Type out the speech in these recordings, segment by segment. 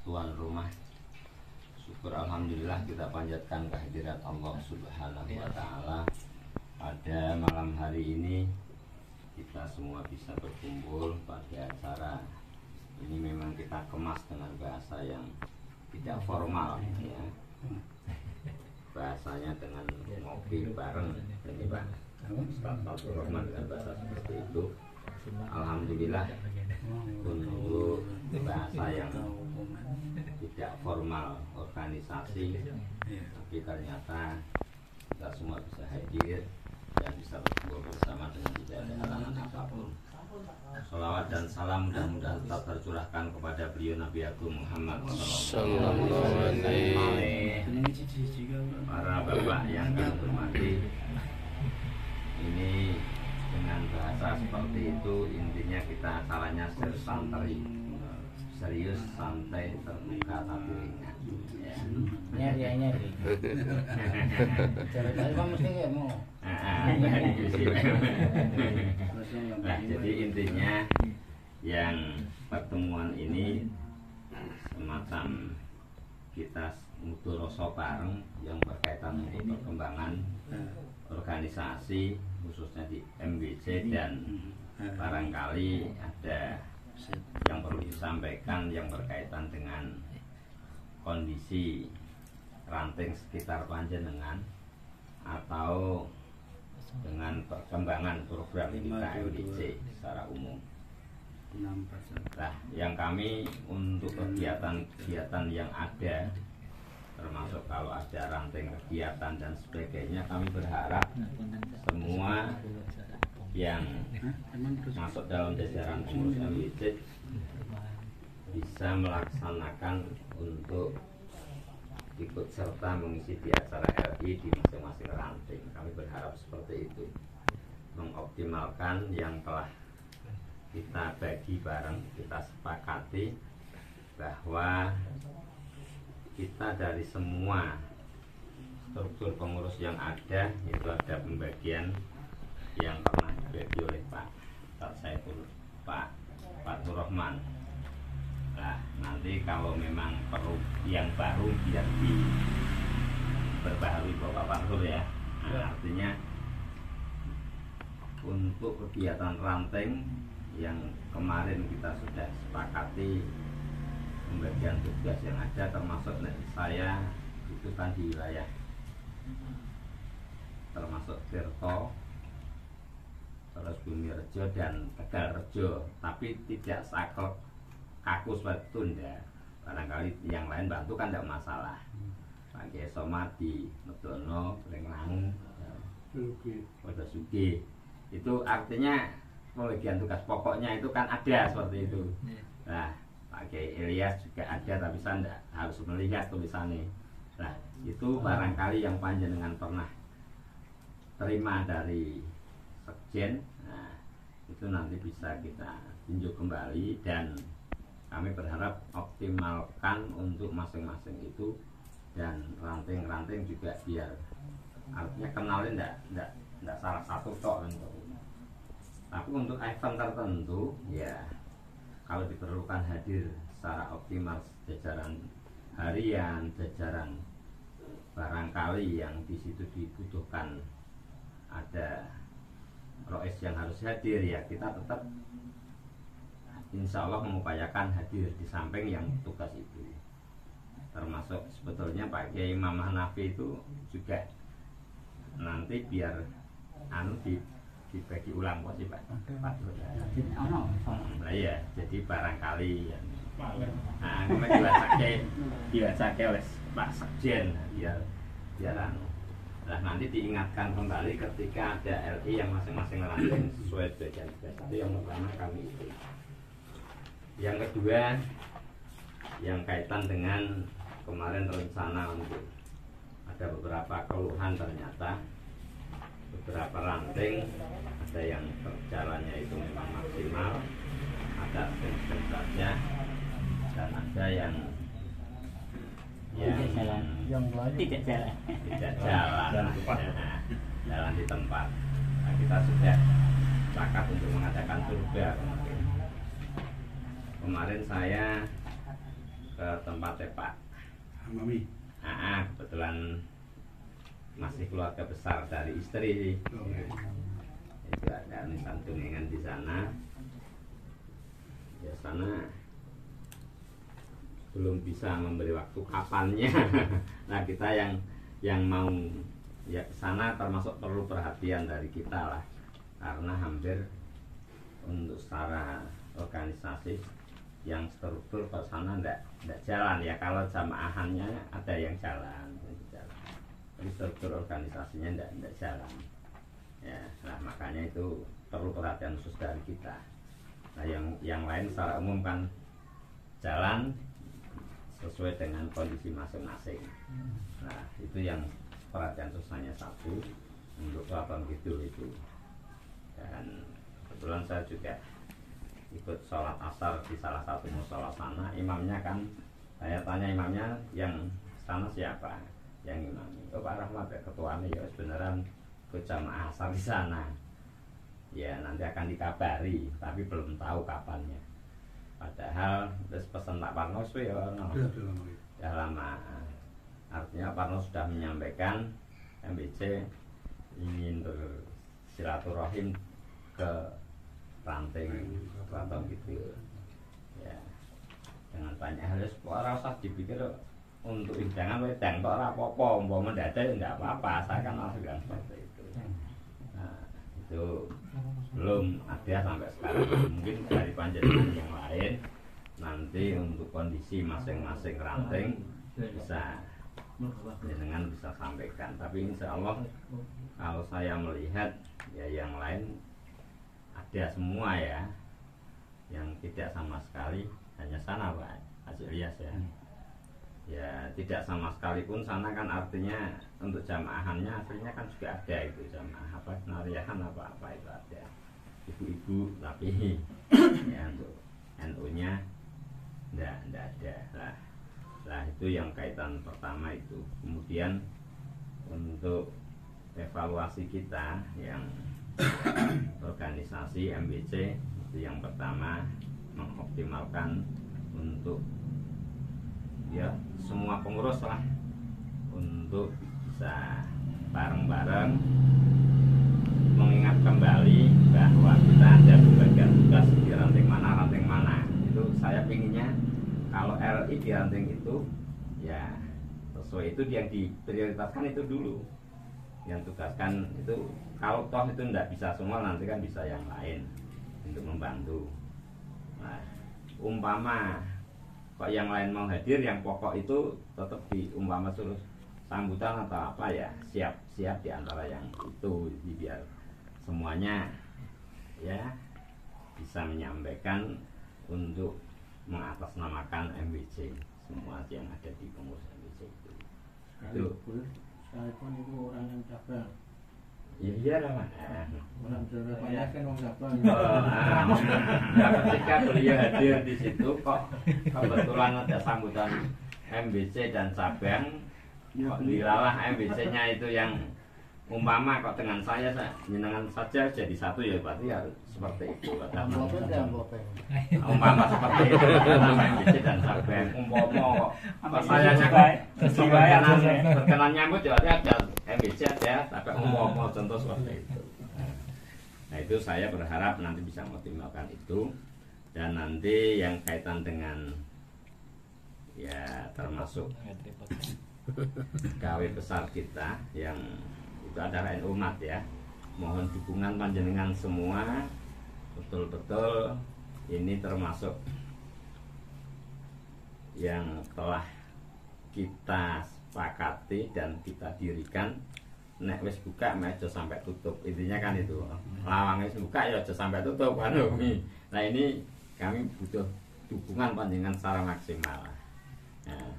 tuan rumah. Syukur alhamdulillah kita panjatkan kehadirat Allah Subhanahu wa taala. Pada malam hari ini kita semua bisa berkumpul pada acara ini. Memang kita kemas dengan bahasa yang tidak formal ya. Bahasanya dengan ngopi bareng ini Pak Ustaz Rahman dengan bahasa seperti itu. Alhamdulillah untuk bahasa yang tidak formal organisasi, tapi ternyata kita semua bisa hadir dan bisa berkumpul bersama dengan tidak ada halangan apapun. Salawat dan salam mudah-mudahan tetap tercurahkan kepada beliau Nabi Agung Muhammad Sallallahu Alaihi Wasallam. Para bapak yang kami hormati, ini dengan bahasa seperti itu intinya kita acaranya santai, serius, santai, terbuka tapi ringan. Nyari. Cara kamu mesti mau. Nah, jadi intinya yang pertemuan ini semacam kita muturoso bareng yang berkaitan dengan perkembangan organisasi khususnya di MBC, dan barangkali ada yang perlu disampaikan yang berkaitan dengan kondisi ranting sekitar panjenengan atau dengan perkembangan program kita MBC secara umum. Nah, yang kami untuk kegiatan-kegiatan yang ada, termasuk kalau ada ranting kegiatan dan sebagainya, kami berharap semua yang masuk dalam jajaran pengurus MBC bisa melaksanakan untuk ikut serta mengisi di acara RI di masing-masing ranting. Kami berharap seperti itu, mengoptimalkan yang telah kita bagi bareng, kita sepakati bahwa kita dari semua struktur pengurus yang ada itu ada pembagian yang pernah dibagi oleh Pak Saiful, Pak Nur Rahman. Nah, nanti kalau memang perlu yang baru biar diperbaharui Bapak Nur ya. Nah, artinya untuk kegiatan ranting yang kemarin kita sudah sepakati pembagian tugas yang ada, termasuk saya itu kan di wilayah termasuk Tirto, terus Bumirejo dan Tegalrejo, tapi tidak saklek kaku seperti itu. Barangkali yang lain bantu kan tidak masalah. Pak Kiai Somadi, Medono, Lenglang, Wodosugi, itu artinya pembagian tugas pokoknya itu kan ada seperti itu. Nah, Pak Kiai Ilyas juga ada, tapi saya tidak harus melihat tulisannya. Nah, itu barangkali yang panjenengan pernah terima dari Sekjen. Nah, itu nanti bisa kita tinjau kembali, dan kami berharap optimalkan untuk masing-masing itu, dan ranting-ranting juga biar artinya kenalin tidak salah satu tok untuk. Tapi untuk event tertentu ya kalau diperlukan hadir secara optimal jajaran harian, jajaran barangkali yang di situ dibutuhkan ada rois yang harus hadir, ya kita tetap insya Allah mengupayakan hadir di samping yang tugas itu. Termasuk sebetulnya Pak Kiai Mamah Nafi itu juga nanti biar dibagi ulang kok sih Pak. Nah ya, jadi barangkali ya. Nah, diwacake oleh Pak Sekjen biar nah, nanti diingatkan kembali ketika ada LI yang masing-masing ranting sesuai bagian tugas. Itu yang pertama kami itu. Yang kedua, yang kaitan dengan kemarin rencana untuk ada beberapa keluhan, ternyata beberapa ranting ada yang berjalannya itu memang maksimal, ada sedikit saja, dan ada yang tidak jalan di tempat. Nah, kita sudah sepakat untuk mengadakan surga kemarin saya ketemu tempatnya Pak Mami. kebetulan masih keluarga besar dari istri. Oke. Itu ada nisan tuningan di sana. Ya sana belum bisa memberi waktu kapannya. Nah kita yang mau ya ke sana termasuk perlu perhatian dari kita lah, karena hampir untuk secara organisasi yang struktur ke sana enggak jalan ya. Kalau jamaahannya ada yang jalan, tapi struktur organisasinya enggak jalan ya. Nah makanya itu perlu perhatian khusus dari kita. Nah yang lain secara umum kan jalan sesuai dengan kondisi masing-masing. Nah itu yang perhatian khususnya satu untuk Keraton Kidul itu. Dan kebetulan saya juga ikut sholat asar di salah satu musola sana. Imamnya kan, saya tanya imamnya yang sana siapa yang imami? Oh Pak Rahmat ya ketuanya. Ya beneran ikut jamaah asar di sana. Ya nanti akan dikabari, tapi belum tahu kapannya. Padahal terus pesan Pak Parno ya no. Ya lama. Artinya Parno sudah menyampaikan MBC ingin bersilaturahim ke ranting Keraton Kidul ya, dengan banyak hal. Ora usah dipikir untuk jangan wedang kok ora apa-apa, umpama mendadak enggak apa-apa. Saya kan malah bilang seperti itu. Nah itu belum ada sampai sekarang. Mungkin dari panjenengan yang lain nanti untuk kondisi masing-masing ranting bisa jenengan bisa sampaikan. Tapi insya Allah kalau saya melihat ya yang lain ada semua ya, yang tidak sama sekali hanya sana Pak Haji Ilyas ya. Ya tidak sama sekali pun sana kan artinya untuk jamaahannya aslinya kan juga ada itu jamaah apa nariahan apa itu ada ibu-ibu, tapi ya untuk NU-nya enggak ada lah itu yang kaitan pertama itu. Kemudian untuk evaluasi kita yang organisasi MBC itu yang pertama mengoptimalkan untuk ya semua pengurus lah untuk bisa bareng-bareng mengingat kembali bahwa kita ada pembagian tugas di ranting mana. Itu saya pinginnya kalau RI di ranting itu ya sesuai itu yang diprioritaskan itu dulu, yang tugaskan itu. Kalau toh itu tidak bisa semua, nanti kan bisa yang lain untuk membantu. Nah, umpama kok yang lain mau hadir, yang pokok itu tetap diumpama suruh sambutan atau apa ya, siap di antara yang itu, biar semuanya ya bisa menyampaikan untuk mengatasnamakan MBC semua yang ada di pengurus MBC itu. Sekalipun itu orang yang cabang. Iya lah Mas. Orang Jawa banyak kan orang cabang. Nah, ketika beliau hadir di situ kok kebetulan ada sambutan MBC dan cabang, kok dilalah MBC-nya itu yang umpama kok dengan saya jenengan saja jadi satu ya, berarti harus seperti itu. Umpama seperti itu MBC dan cabang, umpama kok sayanya berkenan nyambut ya ada MBC ada, tapi umpama contoh seperti itu. Nah itu saya berharap nanti bisa mengoptimalkan itu. Dan nanti yang kaitan dengan ya termasuk gawe besar kita yang itu adalah umat ya, mohon dukungan panjenengan semua betul-betul. Ini termasuk yang telah kita sepakati dan kita dirikan. Nek wis buka aja sampai tutup, intinya kan itu. Lawang wis buka ya aja sampai tutup kan. Nah ini kami butuh dukungan panjenengan secara maksimal. Nah,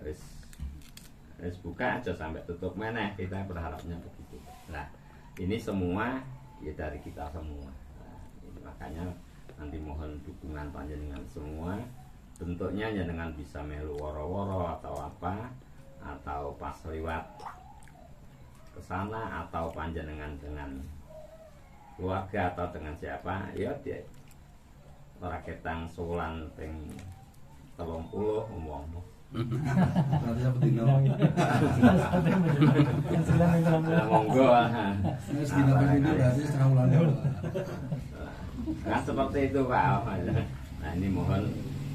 wis buka aja sampai tutup meneh, kita berharapnya begitu. Nah ini semua ya dari kita semua. Nah, ini makanya nanti mohon dukungan panjenengan semua. Bentuknya ya dengan bisa melu woro-woro atau apa, atau pas lewat ke sana, atau panjenengan dengan keluarga atau dengan siapa ya dia ora ketang sulan ping 30 ngomong. Berarti seperti itu. Monggo. Wis dina pindho berarti setengah bulan dulu. Nah, seperti itu Pak. Nah, ini mohon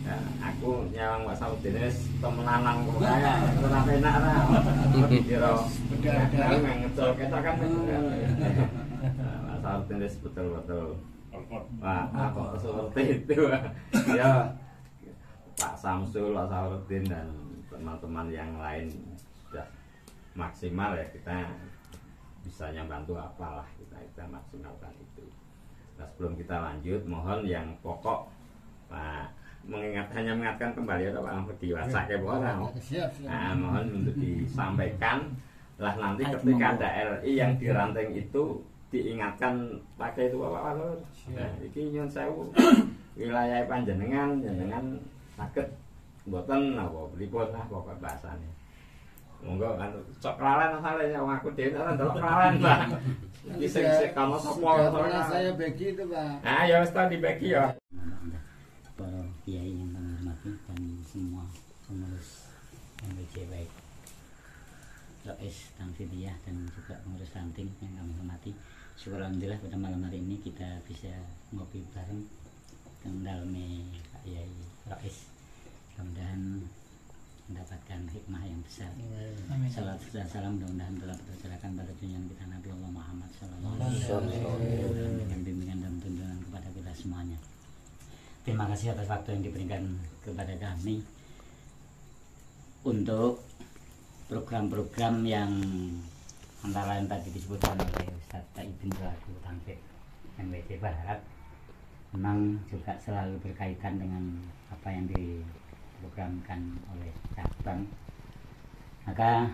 ya, aku nyawang Pak Saudin wis temenanan kok kaya ora enak ra. Dikira ngecol ketok kan. Pak Saudin wis betul-betul. Wah, apa seperti itu. Ya Pak Samsul, Pak Saudin dan teman-teman yang lain sudah maksimal ya, kita bisanya bantu apalah kita maksimalkan itu. Nah, sebelum kita lanjut, mohon yang pokok Pak hanya mengingatkan kembali atau Pak di WhatsApp ya orang. Nah, mohon untuk disampaikan lah nanti ketika ada RI yang diranting itu diingatkan pakai itu Bapak Lur. Nah, iki nyun sewu wilayah panjenengan saged mboten napa pripun lah pokok bahasane. Monggo kan cok kelalen asale ya aku dhewe ora ndelok kelalen, Pak. Iki sing kono sapa Saya bagi itu, Pak. Ah, ya wis ta dibagi ya. Para kiai yang kami hormati dan semua pengurus MWC baik Rais Tamsidiyah dan juga pengurus ranting yang kami hormati. Syukur alhamdulillah pada malam hari ini kita bisa ngopi bareng kendalme Pak Yai Rais. Mudah-mudahan mendapatkan hikmah yang besar. Salat dan salam mudah-mudahan telah tercurahkan pada junjungan kita Nabi Allah Muhammad SAW dengan bimbingan dan tuntunan kepada kita semuanya. Terima kasih atas waktu yang diberikan kepada kami untuk program-program yang antara lain tadi disebutkan oleh Ustaz Taibin selaku Tangkit MWC Barat, memang juga selalu berkaitan dengan apa yang diprogramkan oleh cabang. Maka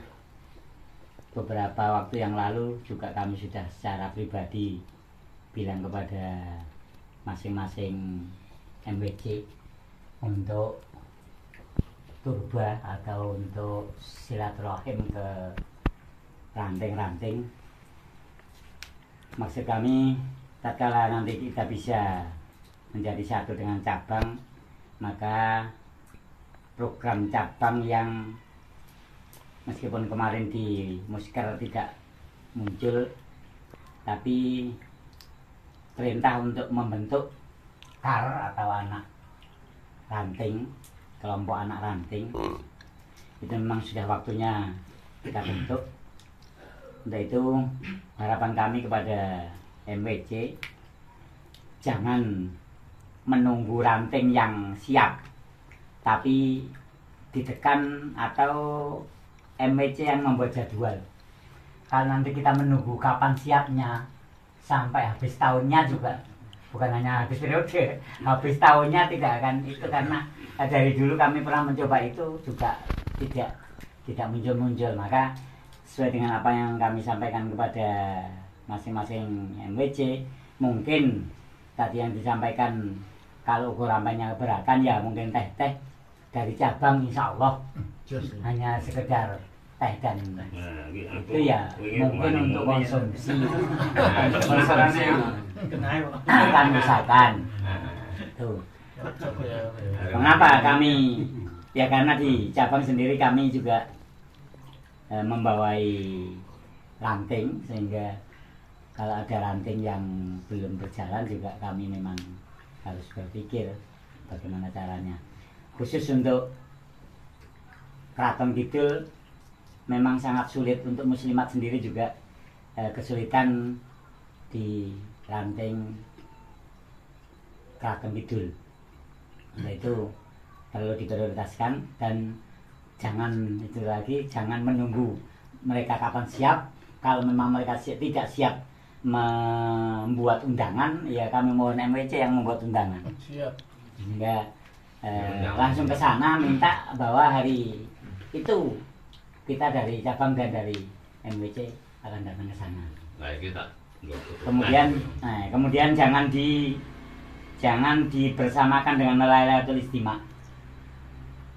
beberapa waktu yang lalu juga kami sudah secara pribadi bilang kepada masing-masing MWC untuk turba atau untuk silaturahim ke ranting-ranting. Maksud kami tatkala nanti kita bisa menjadi satu dengan cabang, maka program cabang yang meskipun kemarin di Musker tidak muncul, tapi perintah untuk membentuk KAR atau anak ranting, kelompok anak ranting itu memang sudah waktunya kita bentuk. Untuk itu harapan kami kepada MWC, jangan menunggu ranting yang siap tapi ditekan, atau MWC yang membuat jadwal. Kalau nanti kita menunggu kapan siapnya sampai habis tahunnya juga, bukan hanya habis periode, habis tahunnya tidak akan itu, karena dari dulu kami pernah mencoba itu juga tidak muncul-muncul. Maka sesuai dengan apa yang kami sampaikan kepada masing-masing MWC, mungkin tadi yang disampaikan kalau gurampanya keberatan ya mungkin teh-teh dari cabang, insya Allah hanya sekedar teh dan itu ya mungkin untuk konsumsi bukan misalkan tuh. Mengapa kami ya, karena di cabang sendiri kami juga membawai ranting, sehingga kalau ada ranting yang belum berjalan juga kami memang harus berpikir bagaimana caranya. Khusus untuk Keraton Kidul memang sangat sulit, untuk muslimat sendiri juga kesulitan di ranting Keraton Kidul. Itu perlu diprioritaskan, dan jangan itu lagi, jangan menunggu mereka kapan siap. Kalau memang mereka tidak siap membuat undangan, ya kami mohon MWC yang membuat undangan. Siap. Sehingga langsung ke sana minta bahwa hari itu kita dari cabang dan dari MWC akan datang ke sana. Kemudian jangan dibersamakan dengan Lailatul Istimewa,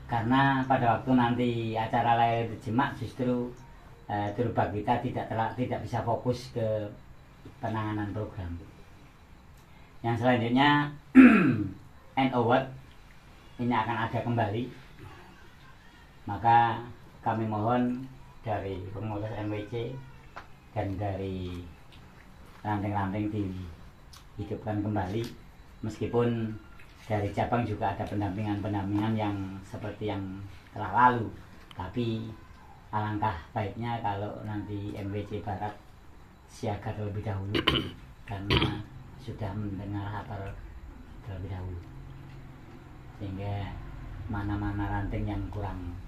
karena pada waktu nanti acara Lailatul Istimewa justru turba kita tidak bisa fokus ke penanganan program. Yang selanjutnya NOWAT ini akan ada kembali, maka kami mohon dari pengurus MWC dan dari ranting-ranting dihidupkan kembali, meskipun dari cabang juga ada pendampingan-pendampingan yang seperti yang telah lalu, tapi alangkah baiknya kalau nanti MWC Barat siaga terlebih dahulu karena sudah mendengar kabar terlebih dahulu, sehingga mana-mana ranting yang kurang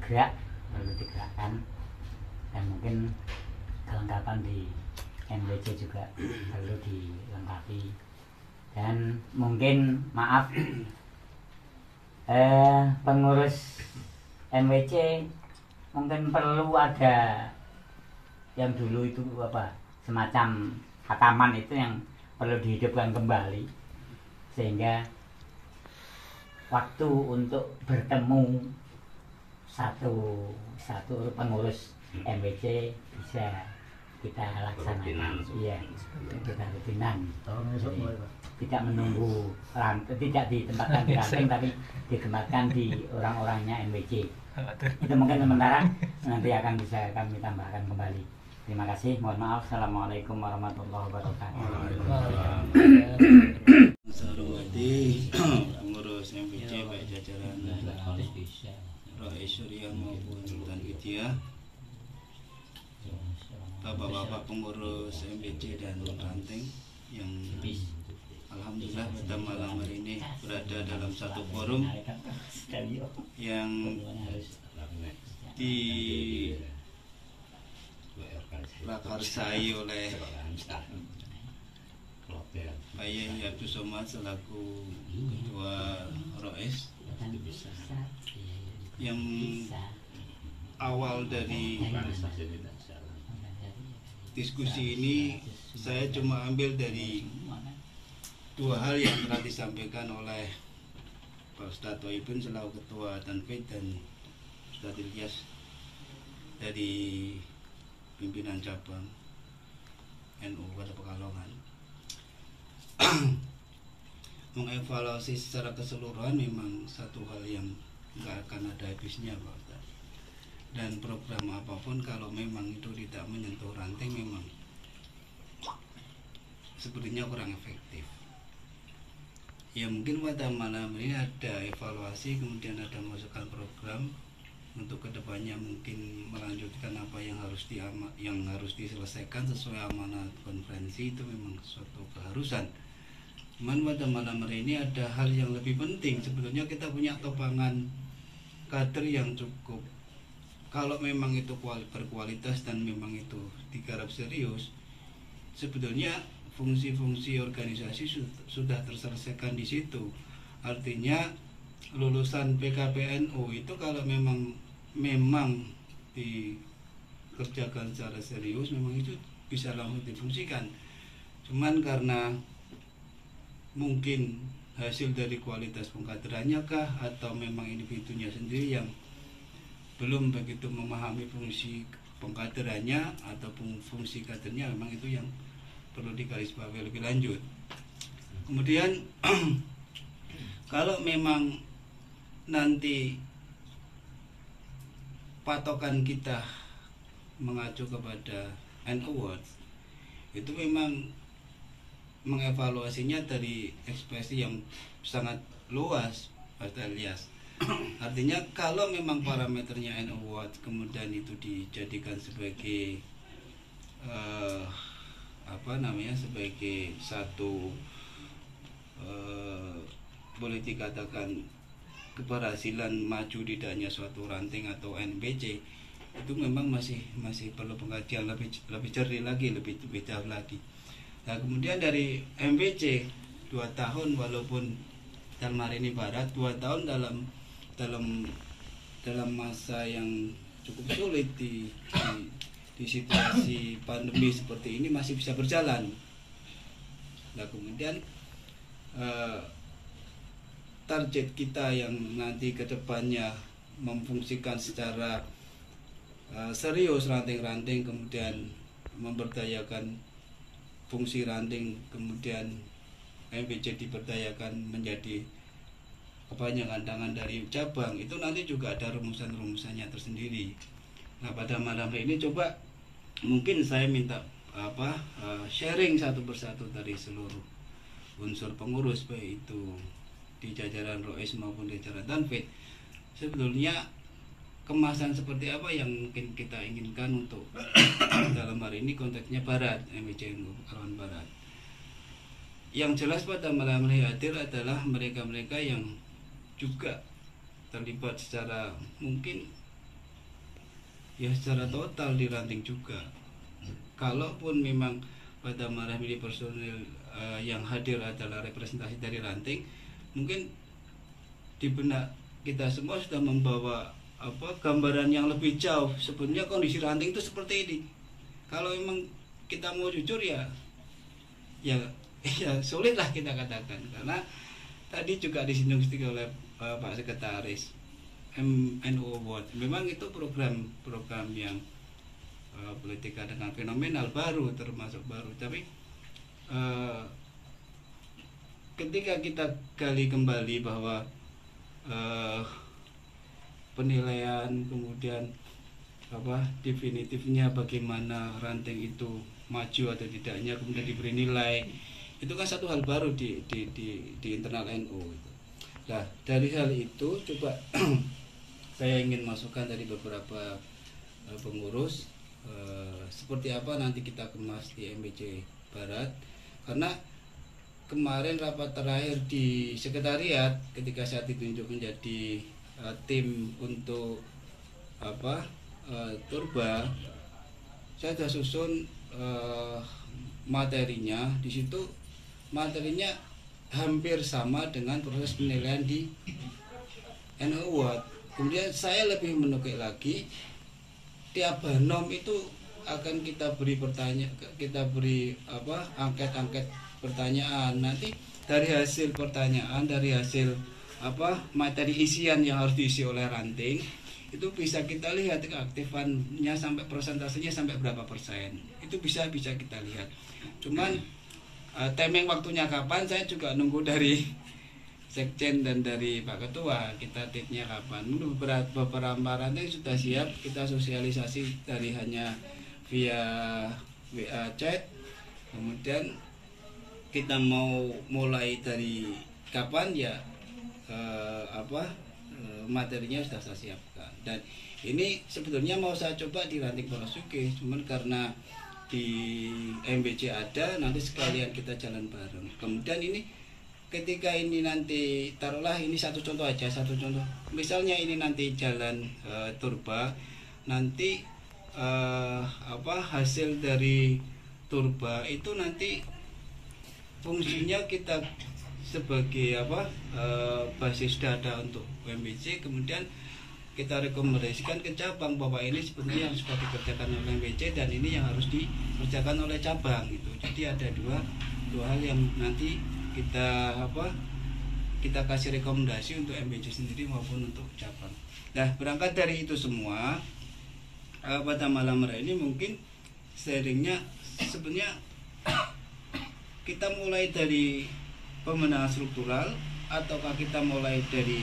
gerak perlu digerakkan, dan mungkin kelengkapan di MWC juga perlu dilengkapi. Dan mungkin maaf pengurus MWC mungkin perlu ada yang dulu itu apa, semacam hataman itu yang perlu dihidupkan kembali, sehingga waktu untuk bertemu satu pengurus MWC bisa kita laksanakan. Iya, kita rutinan. Jadi, tidak menunggu tidak ditempatkan di ranting, tapi ditempatkan di orang-orangnya MWC. Itu mungkin sementara, nanti akan bisa kami tambahkan kembali. Terima kasih, mohon maaf. Assalamualaikum warahmatullahi wabarakatuh. Pengurus MWC baik jajaran Rais Surya maupun Sultan Widya, bapak-bapak pengurus MWC dan ranting yang alhamdulillah pada malam hari ini berada dalam satu forum yang diprakarsai oleh Pak Yai Abdul Somad selaku Ketua ROES, yang awal dari diskusi ini saya cuma ambil dari dua hal yang telah disampaikan oleh Pak Ustadz Toibun selaku Ketua Tanfid dan Ustadz Ilyas dari pimpinan cabang NU Kota Pekalongan. Mengevaluasi secara keseluruhan memang satu hal yang nggak akan ada habisnya, Pak Ustadz. Dan program apapun kalau memang itu tidak menyentuh ranting memang sepertinya kurang efektif. Ya mungkin pada malam ini ada evaluasi, kemudian ada masukan program untuk kedepannya mungkin melanjutkan apa yang harus diselesaikan sesuai amanat konferensi, itu memang suatu keharusan. Cuman pada malam hari ini ada hal yang lebih penting. Sebetulnya kita punya topangan kader yang cukup, kalau memang itu berkualitas dan memang itu digarap serius, sebetulnya fungsi-fungsi organisasi sudah terselesaikan di situ. Artinya lulusan PKPNU itu kalau memang dikerjakan secara serius, memang itu bisa langsung difungsikan. Cuman karena mungkin hasil dari kualitas pengkaderannya kah, atau memang individunya sendiri yang belum begitu memahami fungsi pengkaderannya ataupun fungsi kadernya, memang itu yang perlu digarisbawahi lebih lanjut. Kemudian kalau memang nanti patokan kita mengacu kepada NU Awards, itu memang mengevaluasinya dari ekspresi yang sangat luas, Pak Ilyas. Artinya kalau memang parameternya NU Awards kemudian itu dijadikan sebagai sebagai satu boleh dikatakan keberhasilan maju tidaknya suatu ranting atau NBC, itu memang masih perlu pengkajian lebih jernih lagi, lebih jauh lagi. Nah kemudian dari MBC 2 tahun, walaupun dalam hari ini Barat 2 tahun dalam masa yang cukup sulit di situasi pandemi seperti ini masih bisa berjalan. Nah kemudian target kita yang nanti ke depannya memfungsikan secara serius ranting-ranting, kemudian memberdayakan fungsi ranting, kemudian MBC diberdayakan menjadi kepanjangan tangan dari cabang, itu nanti juga ada rumusan-rumusannya tersendiri. Nah pada malam hari ini coba mungkin saya minta sharing satu persatu dari seluruh unsur pengurus, baik itu di jajaran Rois maupun di jajaran Tanfid, sebetulnya kemasan seperti apa yang mungkin kita inginkan untuk dalam hari ini konteksnya Barat, MBC Pekalongan Barat. Yang jelas pada malam hari hadir adalah mereka-mereka yang juga terlibat secara mungkin ya secara total di ranting juga. Kalaupun memang pada malam ini personil yang hadir adalah representasi dari ranting, mungkin di benak kita semua sudah membawa gambaran yang lebih jauh. Sebenarnya kondisi ranting itu seperti ini. Kalau memang kita mau jujur ya sulitlah kita katakan, karena tadi juga disinggung oleh Pak Sekretaris NU Award. Memang itu program yang politik dengan fenomenal baru, termasuk baru, tapi ketika kita gali kembali bahwa penilaian kemudian definitifnya bagaimana ranting itu maju atau tidaknya kemudian diberi nilai, itu kan satu hal baru di internal NU. Nah dari hal itu coba saya ingin masukkan dari beberapa pengurus seperti apa nanti kita kemas di MBC Barat, karena kemarin rapat terakhir di sekretariat ketika saya ditunjuk menjadi tim untuk Turba, saya sudah susun materinya. Di situ materinya hampir sama dengan proses penilaian di NU Award. Kemudian saya lebih menukik lagi, tiap banom itu akan kita beri angket-angket pertanyaan. Nanti dari hasil pertanyaan, dari hasil materi isian yang harus diisi oleh ranting, itu bisa kita lihat keaktifannya sampai persentasenya sampai berapa persen. Itu bisa kita lihat. Cuman timing waktunya kapan saya juga nunggu dari Sekjen dan dari Pak Ketua, kita tipnya kapan. Beberapa ranting sudah siap, kita sosialisasi dari hanya via WA chat. Kemudian kita mau mulai dari kapan ya materinya sudah saya siapkan. Dan ini sebetulnya mau saya coba di ranting Wonosobo, cuman karena di MBC ada, nanti sekalian kita jalan bareng. Kemudian ini ketika ini nanti taruhlah ini satu contoh aja, misalnya ini nanti jalan Turba, nanti hasil dari Turba itu nanti fungsinya kita sebagai basis data untuk MBC, kemudian kita rekomendasikan ke cabang bahwa ini sebenarnya yang sudah dikerjakan oleh MBC dan ini yang harus dikerjakan oleh cabang gitu. Jadi ada dua hal yang nanti kita kasih rekomendasi untuk MBC sendiri maupun untuk cabang. Nah berangkat dari itu semua, pada malam hari ini mungkin sharingnya sebenarnya kita mulai dari pemenahan struktural ataukah kita mulai dari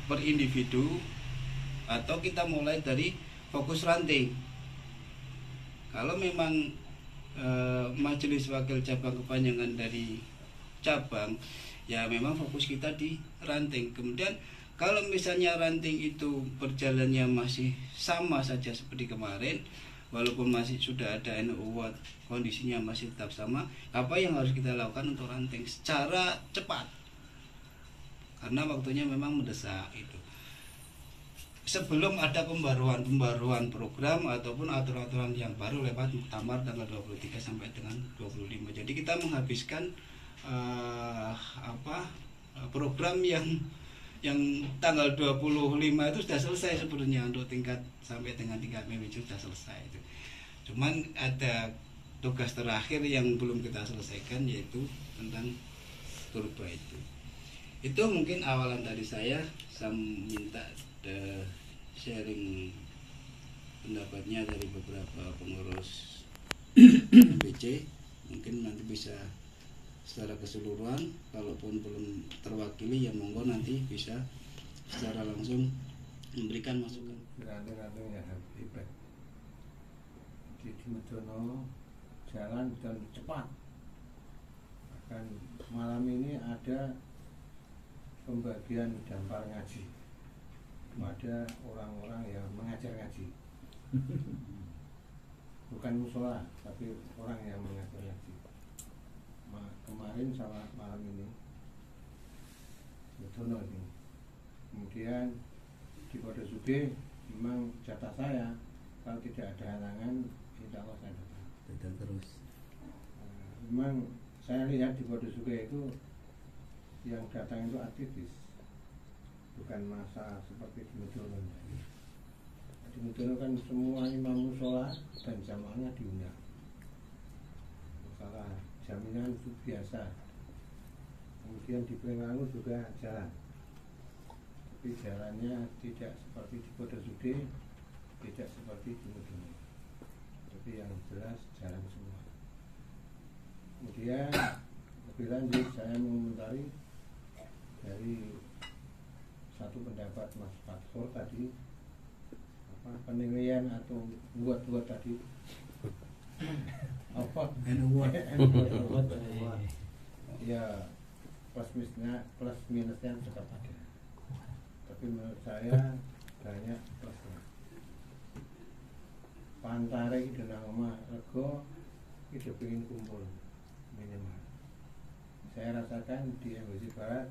per individu atau kita mulai dari fokus ranting. Kalau memang majelis wakil cabang kepanjangan dari cabang, ya memang fokus kita di ranting. Kemudian kalau misalnya ranting itu berjalannya masih sama saja seperti kemarin, walaupun masih sudah ada NU Award, kondisinya masih tetap sama, apa yang harus kita lakukan untuk ranting secara cepat? Karena waktunya memang mendesak itu. Sebelum ada pembaruan program ataupun aturan-aturan yang baru lewat muktamar tanggal 23 sampai dengan 25. Jadi kita menghabiskan program yang tanggal 25 itu sudah selesai sebenarnya untuk tingkat sampai dengan tingkat MBC sudah selesai itu. Cuman ada tugas terakhir yang belum kita selesaikan, yaitu tentang Turba itu. Itu mungkin awalan dari saya minta sharing pendapatnya dari beberapa pengurus BC. mungkin nanti bisa secara keseluruhan, kalaupun belum terwakili ya monggo nanti bisa secara langsung memberikan masukan. Ranting-ranting yang hebat di Dimedono jalan dan cepat. Bahkan malam ini ada pembagian dampar ngaji kepada orang-orang yang mengajar ngaji. Bukan musola, tapi orang yang mengajar ngaji. Kemarin sama malam ini Dimedono ini. Kemudian di Wonosobo memang jatah saya, kalau tidak ada halangan insya Allah saya datang terus. Memang saya lihat di Wonosobo itu yang datang itu aktivis, bukan masa seperti di Dimedono. Di Dimedono kan semua imam musola dan jamaahnya diundang. Masalah jaminan itu biasa. Kemudian di Pringlangu juga jalan, tapi jalannya tidak seperti di Wonosobo, tidak seperti di Dimedono, tapi yang jelas jalan semua. Kemudian lebih lanjut saya mengomentari dari satu pendapat Mas Fathur tadi, penilaian atau buat tadi apa ya plus minusnya tetap ada, tapi menurut saya banyak plusnya. Pantare iki nang omah rego iki pengen kumpul minimal. Saya rasakan di Embasi Barat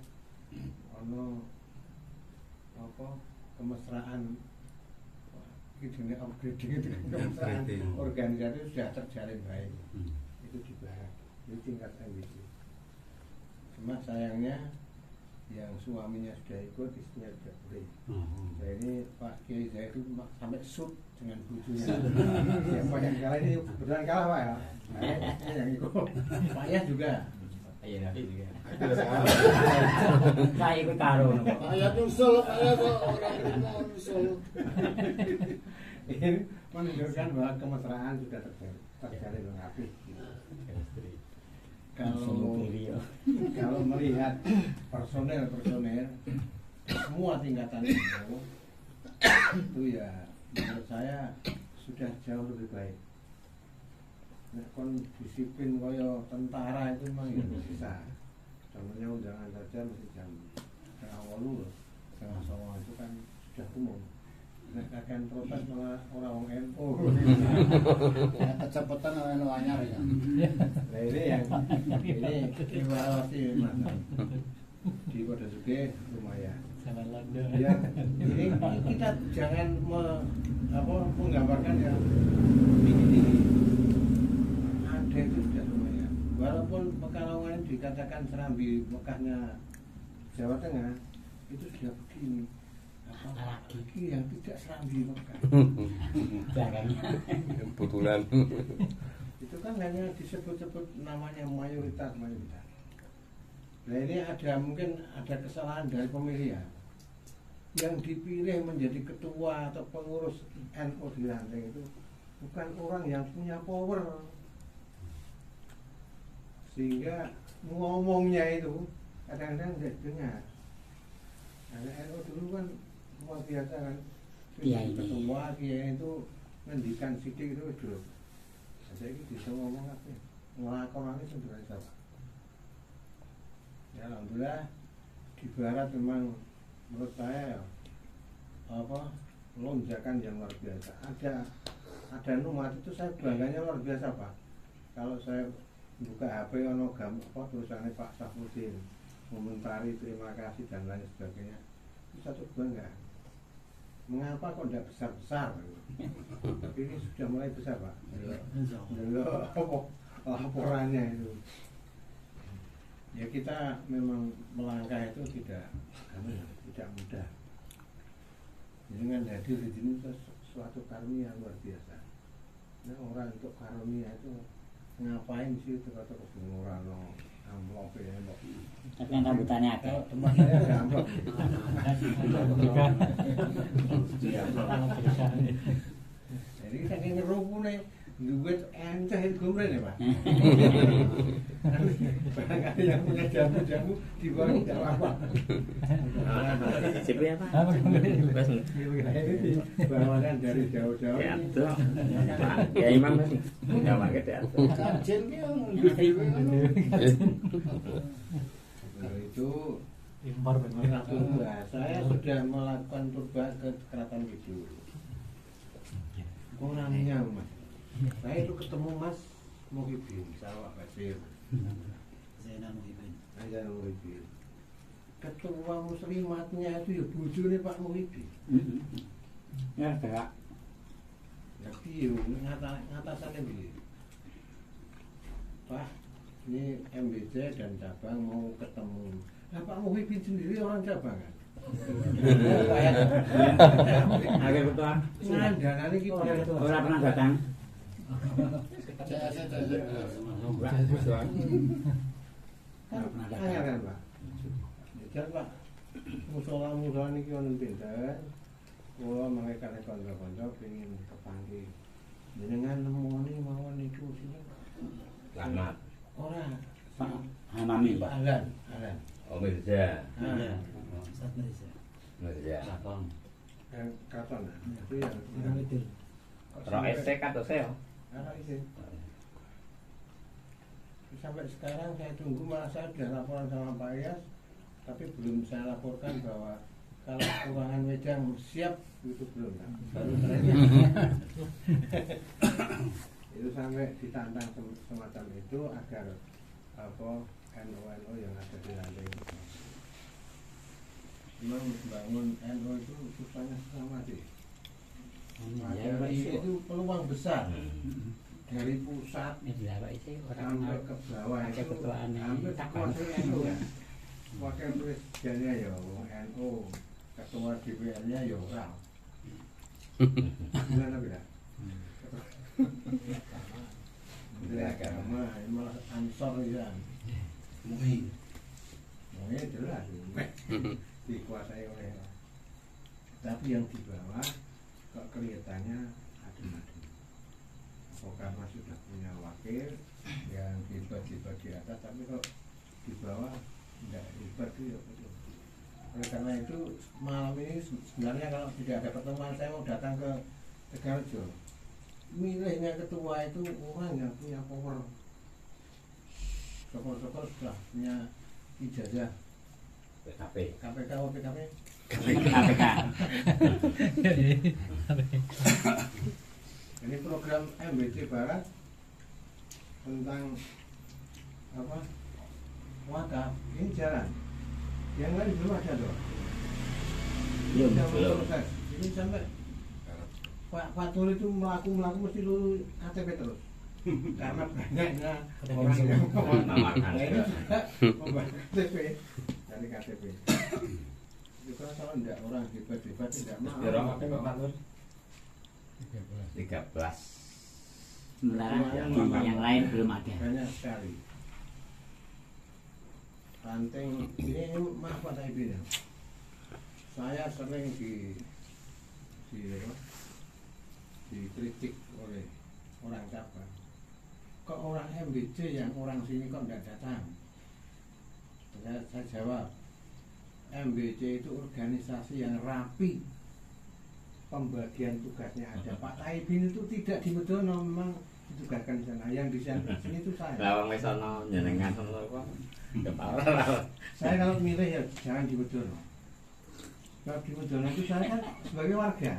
ono apa kemesraan ini upgrading itu kemesraan organisasi sudah terjalin baik. Itu di Barat, itu tingkat MBC. Cuma sayangnya yang suaminya sudah ikut, istrinya tidak boleh. Nah ini Pak Kiai saya itu sampai shoot dengan bujunya. Siapa yang kalah ini kebetulan kalah Pak ya. Nah, yang ikut Pak Yas juga. Iya juga. Saya ikut taruh. Pak Yas nyusul, Pak Yas orang terima nyusul. Ini menunjukkan bahwa kemesraan sudah terjalin rapi. Kalau melihat personel semua tingkatan itu ya menurut saya sudah jauh lebih baik. Nah, kon disiplin kaya tentara itu memang ya bisa. Contohnya undangan saja mesti jam 8:30 loh, 8:30 itu kan sudah umum. Nek akan protes malah orang NU. Ya kecepatan orang anyar ya. Nah ini yang ini evaluasi Mas. Di Wonosobo lumayan. Ya, ini kita jangan menggambarkan yang tinggi-tinggi. Ada itu sudah lumayan. Walaupun Pekalongan dikatakan Serambi Mekahnya Jawa Tengah, itu sudah begini. Apalagi yang tidak Serambi Mekah. Kebetulan. Itu kan hanya disebut-sebut namanya mayoritas. Nah ini mungkin ada kesalahan dari pemilihan. Yang dipilih menjadi ketua atau pengurus NU di Ranting itu bukan orang yang punya power, sehingga ngomongnya itu kadang-kadang tidak dengar. Karena NU dulu kan luar biasa kan, ketua kiai itu ngendikan sidik itu dulu. Saya ini bisa ngomong apa? Ngelakonannya sebenarnya apa? Ya alhamdulillah di Barat memang menurut saya lonjakan yang luar biasa. Ada Numat itu saya bangganya luar biasa Pak. Kalau saya buka HP ono tulisannya Pak Safudin komentari terima kasih dan lain sebagainya, itu satu bangga. Mengapa kok tidak besar-besar? Tapi ini sudah mulai besar Pak. Laporannya itu. Ya kita memang melangkah itu tidak mudah. Dengan hadir di sini itu suatu karunia luar biasa. Nah orang untuk karunia itu ngapain sih terus ngurano amplop ya mbak. Tapi yang rambutannya akeh. Teman saya ada amplop. Jadi saking ngerupu nih duit enteh gomren ya Pak. Barangkali yang punya jamu-jamu di bawah tidak apa. Siapa ya Pak? Ini bawakan dari jauh-jauh. Ya itu. Ya Imam Mas. Enggak pakai teater. Kajen ki itu impor benar. Saya sudah melakukan purba ke Keraton Kidul. Orangnya Mas. Saya itu ketemu Mas Muhyiddin Sawak Basir. Zainal Muhyiddin. Zainal Muhyiddin. Ketua muslimatnya itu ya bojone Pak Muhyiddin. Ya, Kak. Tapi yo ngatasane piye? Pak, ini MBC dan cabang mau ketemu. Nah, Pak Muhyiddin sendiri orang cabang kan? Akhir ketua. Ngandangane iki Ora pernah datang. Kan kan Pak. Jan Pak. Musola-musola niki wonten pinten? Kula mangke kalih kanca-kanca pengin kepanggih. Jenengan nemoni mawon niku sinten? Selamat. Ora. Pak Hamami, Pak. Alan, Alan. Oh Mirza. Iya. Ustaz Mirza. Mirza. Sakon. Katon. Itu yang Itu. Ro SC atau SEO? Anak isi. Sampai sekarang saya tunggu, malah saya sudah laporan sama Pak Iyas, tapi belum saya laporkan bahwa kalau kekurangan wedang siap itu belum. Baru terakhir. Itu sampai ditantang semacam itu agar apa NU yang ada di lantai itu. Memang bangun NU itu susahnya sama sih. Padahal itu peluang besar dari pusat sampai ke bawah itu hampir kuasai NU kan. Wakil presidennya ya NU, ketua DPR-nya ya orang. Gimana beda? Menteri Agama malah Ansor ya. MUI jelas dikuasai oleh. Tapi yang di bawah kok kelihatannya adem-adem. Karena sudah punya wakil yang hebat di atas, tapi kok di bawah tidak hebat itu ya betul. Oleh karena itu malam ini sebenarnya kalau tidak ada pertemuan saya mau datang ke Tegaljo. Milihnya ketua itu orang yang punya power. Sokol-sokol sudah punya ijazah PKP. KPK atau PKP? KPK. Ini program MBC Barat tentang apa? Wakaf ini jalan. Yang lain belum ada dong. Belum. Proses. Ini sampai Pak Fatul itu melaku mesti lulu KTP terus. Karena banyaknya orang yang Menawarkan. nah, ini juga membuat KTP dari KTP. Itu kan kalau tidak orang hebat-hebat tidak mau. 13. Sementara yang lain belum ada. Banyak sekali. Ranting ini maaf Pak Taibin ya. Saya sering dikritik oleh orang cabang. Kok orang MBC yang orang sini kok tidak datang? Saya jawab, MBC itu organisasi yang rapi, pembagian tugasnya ada. Pak Taibin itu tidak di Medono, memang ditugaskan di sana. Yang di sini itu saya. Lawang wis ana nyenengan sono kok. Kepala. Saya kalau milih ya jangan di Medono. Kalau di Medono itu saya kan sebagai warga.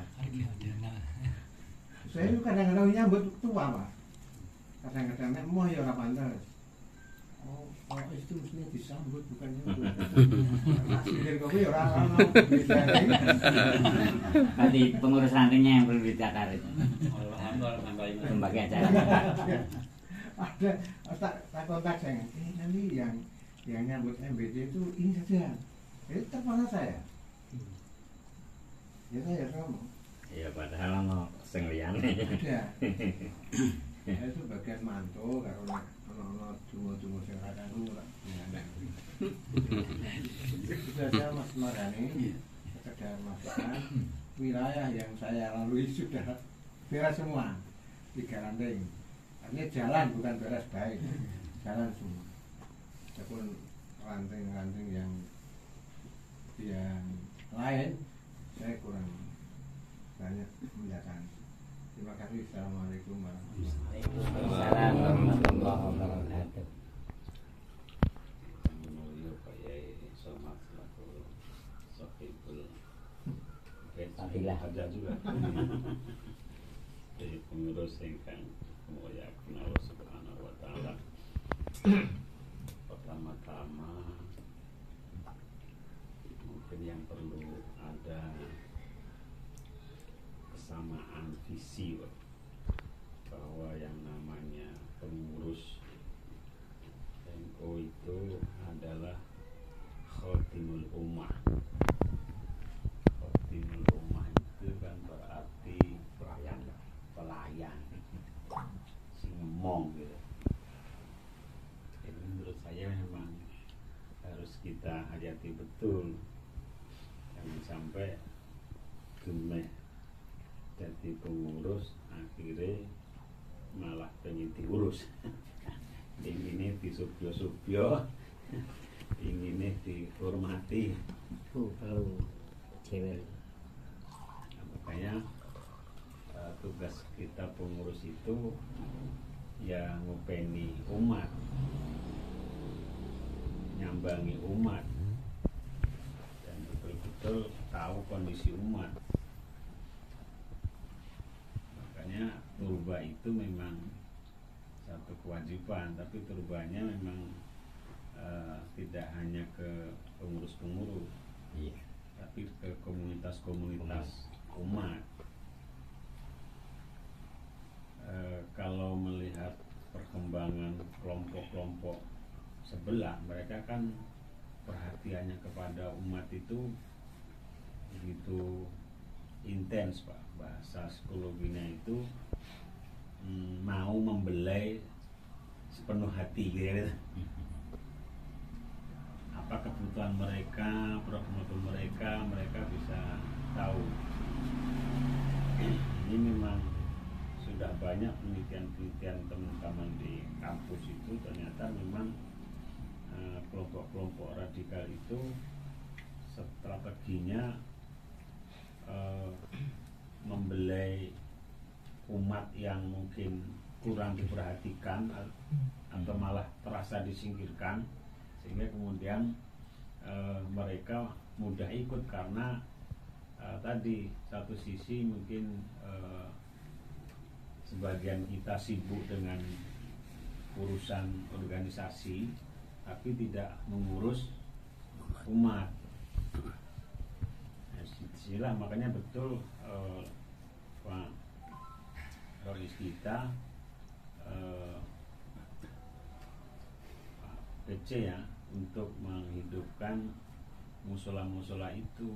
Saya itu kadang-kadang nyambut tua Pak. Kadang-kadang nek moh ya ora pantes. Oh, itu mestinya disambut bukan nyambut. Hasil kopi ya ora ono. Tadi pengurus rantingnya yang perlu ditakar itu. Pembagian acara. Ada tak kontak saya. Nanti yang nyambut MBC itu ini saja. Itu terpaksa saya. Ya saya ngomong. Ya padahal ono sing liyane. Ada. Saya itu bagian mantu karena ono dungo-dungo sing ora kanggo ora nyandang. Itu saja Mas Marani sekedar masukan wilayah yang saya lalui sudah beres semua. 3 ranting. Artinya jalan bukan beres baik, jalan semua. Walaupun ranting-ranting yang lain saya kurang banyak mendatangi. Terima kasih. Assalamualaikum warahmatullahi wabarakatuh. Waalaikumsalam warahmatullahi wabarakatuh. Fadilah. Ada juga. Jadi pengurus ingkang mulyakaken Allah Subhanahu wa taala. Pertama-tama mungkin yang perlu ada kesamaan visi, Pak, bahwa yang namanya pengurus NU itu adalah khotimul ummah. Khotimul ummah itu kan berarti pelayan si ngomong gitu. Jadi menurut saya memang harus kita hayati betul, jangan sampai gemeh jadi pengurus akhirnya malah pengen diurus. Ini disubyo-subyo, ini dihormati. Perlu cewek. Nah, makanya tugas kita pengurus itu ya ngopeni umat, nyambangi umat, dan betul-betul tahu kondisi umat. Makanya turba itu memang satu kewajiban, tapi turbanya memang tidak hanya ke pengurus-pengurus, Iya. tapi ke komunitas-komunitas umat. Kalau melihat perkembangan kelompok-kelompok sebelah, mereka kan perhatiannya kepada umat itu begitu intens, Pak. Bahasa psikologinya itu mau membelai sepenuh hati gitu. Apa kebutuhan mereka, problem mereka bisa tahu. Ini memang sudah banyak penelitian-penelitian teman-teman di kampus itu, ternyata memang kelompok-kelompok radikal itu strateginya membelai umat yang mungkin kurang diperhatikan atau malah terasa disingkirkan, sehingga kemudian mereka mudah ikut karena tadi satu sisi mungkin sebagian kita sibuk dengan urusan organisasi tapi tidak mengurus umat. Sinilah makanya betul Pak Rois kita Pak PC ya, untuk menghidupkan musola-musola itu.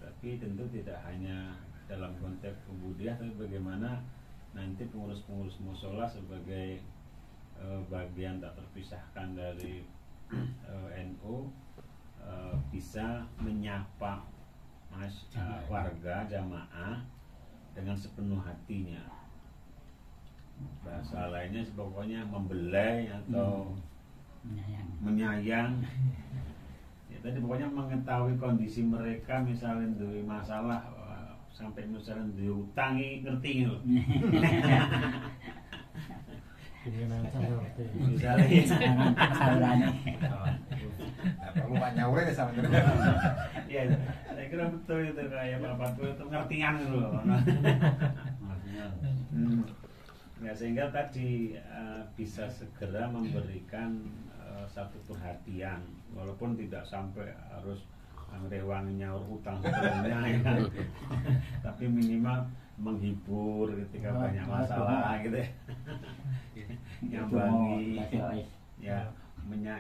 Tapi tentu tidak hanya dalam konteks Ubudiyah, tapi bagaimana nanti pengurus-pengurus musola sebagai bagian tak terpisahkan dari NU bisa menyapa warga jamaah dengan sepenuh hatinya. Bahasa lainnya pokoknya membelai atau menyayang. Ya, tadi pokoknya mengetahui kondisi mereka, misalnya duwe masalah sampai misalnya duwe utangi, ngerti lho. Misalnya Salurane. Perlu Pak Nyaure sama ya, saya kira betul itu kayak Bapak tuh itu ngertian loh. Ya, sehingga tadi bisa segera memberikan satu perhatian, walaupun tidak sampai harus rewang nyaur utang sebelumnya ya kan? Tapi minimal menghibur ketika banyak masalah gitu ya. Nyambangi ya,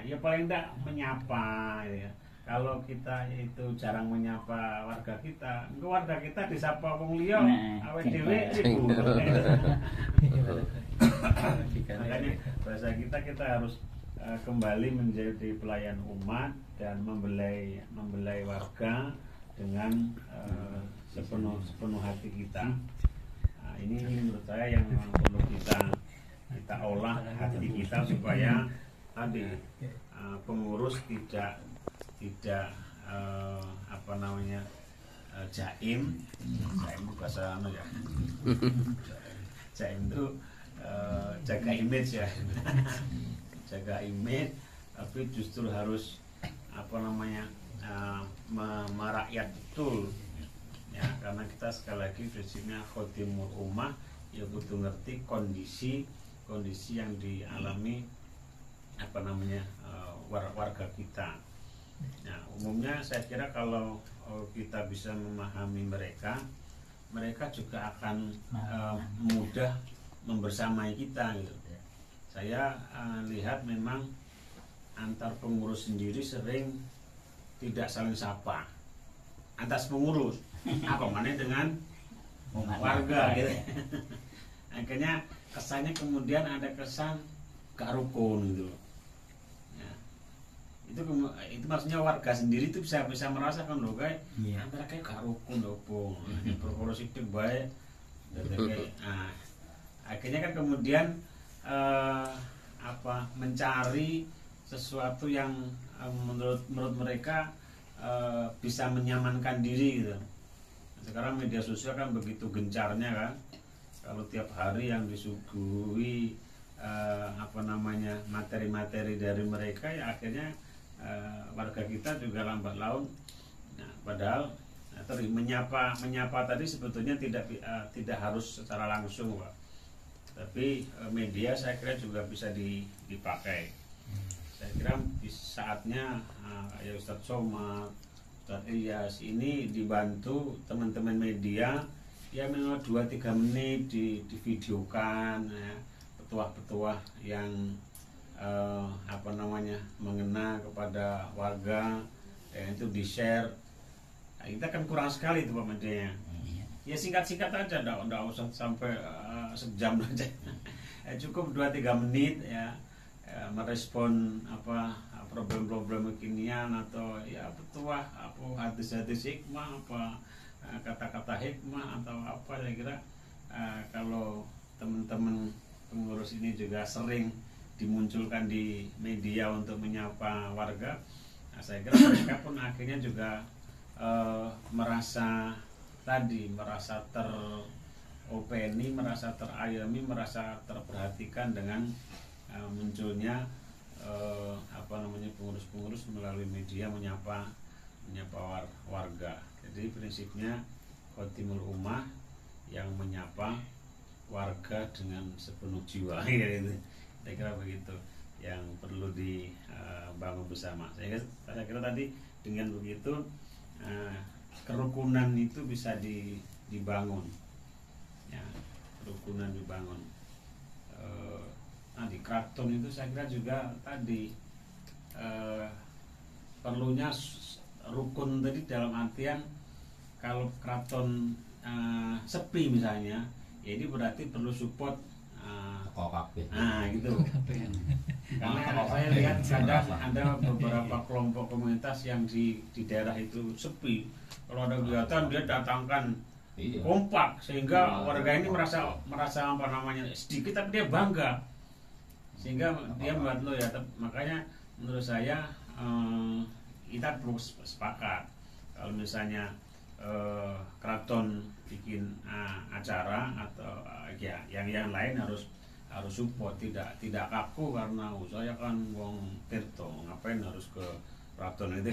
ya paling tidak menyapa ya. Kalau kita itu jarang menyapa warga kita disapa wong liya awake dhewe ribut. Makanya bahasa kita harus kembali menjadi pelayan umat dan membelai warga dengan sepenuh hati kita. Nah, ini menurut saya yang memang perlu kita olah hati kita supaya tadi pengurus tidak apa namanya jaim itu bahasa ya jaim itu jaga image ya jaga image, tapi justru harus apa namanya merakyat betul ya, karena kita sekali lagi prinsipnya khotimul ummah ya kudu ngerti kondisi yang dialami apa namanya warga kita. Nah, umumnya saya kira kalau kita bisa memahami mereka juga akan mudah membersamai kita gitu. Saya lihat memang antar pengurus sendiri sering tidak saling sapa antar pengurus, apa mana dengan warga gitu. Akhirnya kesannya kemudian ada kesan gak rukun gitu. Itu maksudnya warga sendiri itu bisa merasakan loh kayak antara kayak gak rukun loh pung pengurus itu baik akhirnya kan kemudian mencari sesuatu yang menurut mereka bisa menyamankan diri gitu. Sekarang media sosial kan begitu gencarnya kan, kalau tiap hari yang disuguhi materi-materi dari mereka ya akhirnya warga kita juga lambat laun. Nah, padahal menyapa tadi sebetulnya tidak harus secara langsung, Pak. Tapi media saya kira juga bisa dipakai. Saya kira di saatnya ya Ustadz Somad, Ustadz Ilyas ini dibantu teman-teman media ya memang 2-3 menit divideokan ya, petuah-petuah yang mengena kepada warga itu di-share. Nah, kita kan kurang sekali itu Pak medianya. Ya singkat-singkat aja, enggak usah sampai sejam aja. Cukup 2-3 menit ya, merespon problem-problem kekinian atau ya petuah hadis-hadis hikmah kata-kata hikmah atau apa. Saya kira kalau teman-teman pengurus ini juga sering dimunculkan di media untuk menyapa warga, nah, saya kira mereka pun akhirnya juga merasa teropeni, merasa terayomi, merasa terperhatikan dengan munculnya pengurus-pengurus melalui media menyapa warga. Jadi prinsipnya khotimul ummah yang menyapa warga dengan sepenuh jiwa gitu. Saya kira begitu yang perlu dibangun bersama. Saya kira tadi dengan begitu kerukunan itu bisa dibangun ya, kerukunan dibangun. Di keraton itu saya kira juga tadi perlunya rukun tadi dalam artian kalau keraton sepi misalnya ya ini berarti perlu support gitu. Karena saya lihat ada beberapa kelompok komunitas yang di daerah itu sepi. Kalau ada kegiatan dia datangkan kompak sehingga warga ini merasa sedikit tapi dia bangga. Sehingga dia membuat lo ya. Makanya menurut saya kita perlu sepakat kalau misalnya keraton bikin acara atau ya yang lain harus support, tidak kaku karena saya kan wong Tirto ngapain harus ke keraton itu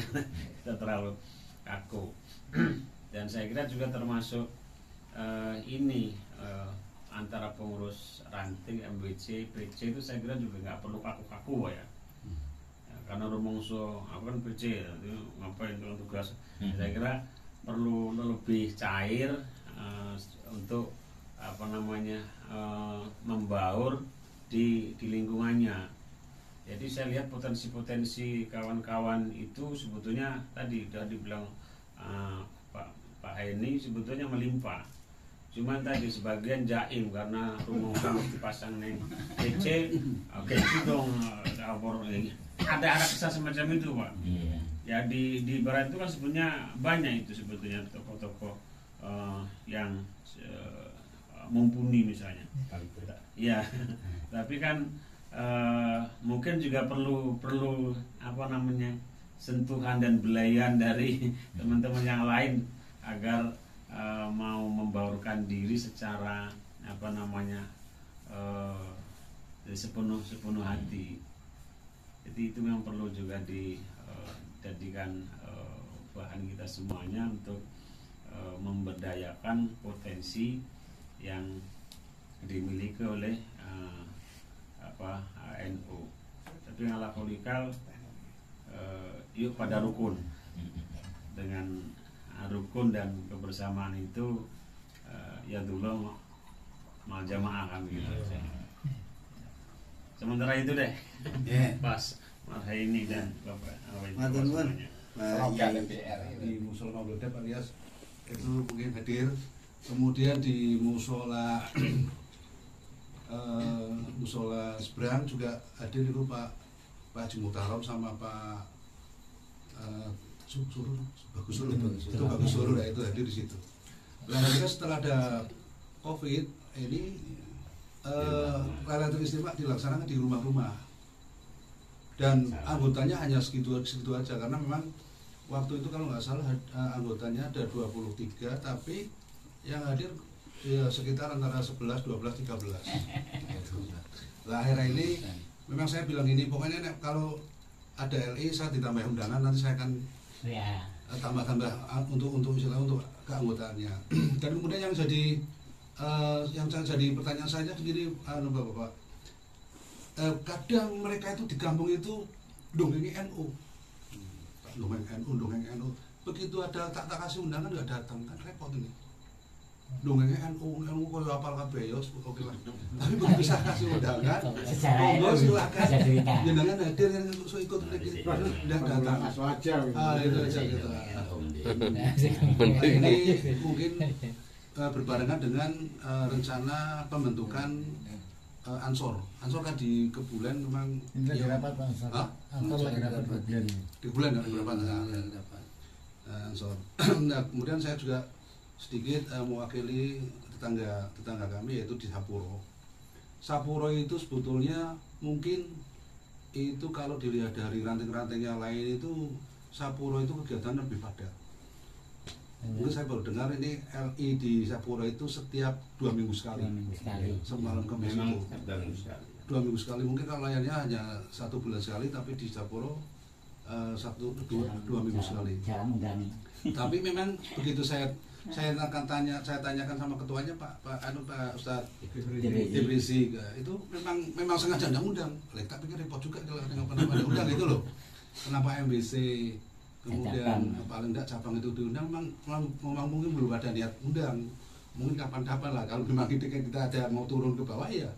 kita terlalu kaku. Dan saya kira juga termasuk antara pengurus ranting MBC, PC itu saya kira juga nggak perlu kaku-kaku ya. Karena rumongso aku kan PC itu ngapain kalau tugas. Saya kira perlu lebih cair untuk membaur di lingkungannya. Jadi saya lihat potensi-potensi kawan-kawan itu sebetulnya tadi sudah dibilang Pak Heni sebetulnya melimpah. Cuman tadi sebagian jaim karena rumongso dipasang neng PC, oke itu dong ada kesan semacam itu Pak. Ya di barat itu kan sebenarnya banyak itu sebetulnya tokoh-tokoh yang mumpuni misalnya. Ya, tapi kan mungkin juga perlu apa namanya, sentuhan dan belayan dari teman-teman yang lain agar mau membaurkan diri secara apa namanya sepenuh hati. Jadi itu memang perlu juga dijadikan bahan kita semuanya untuk memberdayakan potensi yang dimiliki oleh NU. Tapi ala kolikal yuk pada rukun. Dengan rukun dan kebersamaan itu ya dulu mal jamaah kan gitu. Sementara itu deh. Pas hari ini dan Bapak di musola Mauludep alias itu mungkin hadir, kemudian di musola musola Seberang juga hadir itu Pak Haji Muhtarom sama Pak Bagus Surur itu Bagus Surur ya, itu hadir di situ. Lalu setelah ada COVID ini Lailatul Istimewa dilaksanakan di rumah-rumah dan anggotanya hanya segitu aja karena memang waktu itu kalau nggak salah anggotanya ada 23 tapi yang hadir ya sekitar antara 11, 12, 13. Nah, akhirnya ini memang saya bilang ini pokoknya kalau ada LI saya ditambah undangan nanti saya akan tambah untuk istilah untuk keanggotaannya. Dan kemudian yang jadi pertanyaan saya sendiri Bapak, kadang mereka itu di kampung itu dongeng NU, dongeng NU. Begitu ada tak kasih undangan nggak datang, kan repot ini. Dongengnya NU koyo apal kabeh ya oke lah. Tapi begitu bisa kasih undangan, monggo silakan. Jenengan hadir yang ikut dan datang. Itu aja gitu. Ini mungkin berbarengan dengan rencana pembentukan Ansor kan di Kebulen memang lagi rapat Pak Ansor. Ansor lagi rapat di Kebulen berapa Ansor. Nah, kemudian saya juga sedikit mewakili tetangga kami yaitu di Sapuro. Sapuro itu sebetulnya mungkin itu kalau dilihat dari ranting-rantingnya lain itu Sapuro itu kegiatan lebih padat. Mungkin saya baru dengar ini LI di Sapuro itu setiap 2 minggu sekali. Semalam Kamis itu 2 minggu sekali. Mungkin kalau layarnya hanya 1 bulan sekali, tapi di Sapuro 2 minggu sekali. Tapi memang begitu saya tanyakan sama ketuanya Pak Ustadz Debrisi itu memang sengaja undang. Tak pikir repot juga kalau kenapa undang itu loh. Kenapa MBC kemudian paling tidak cabang itu diundang memang mungkin belum ada niat undang. Mungkin kapan-kapan lah kalau memang kita ada mau turun ke bawah ya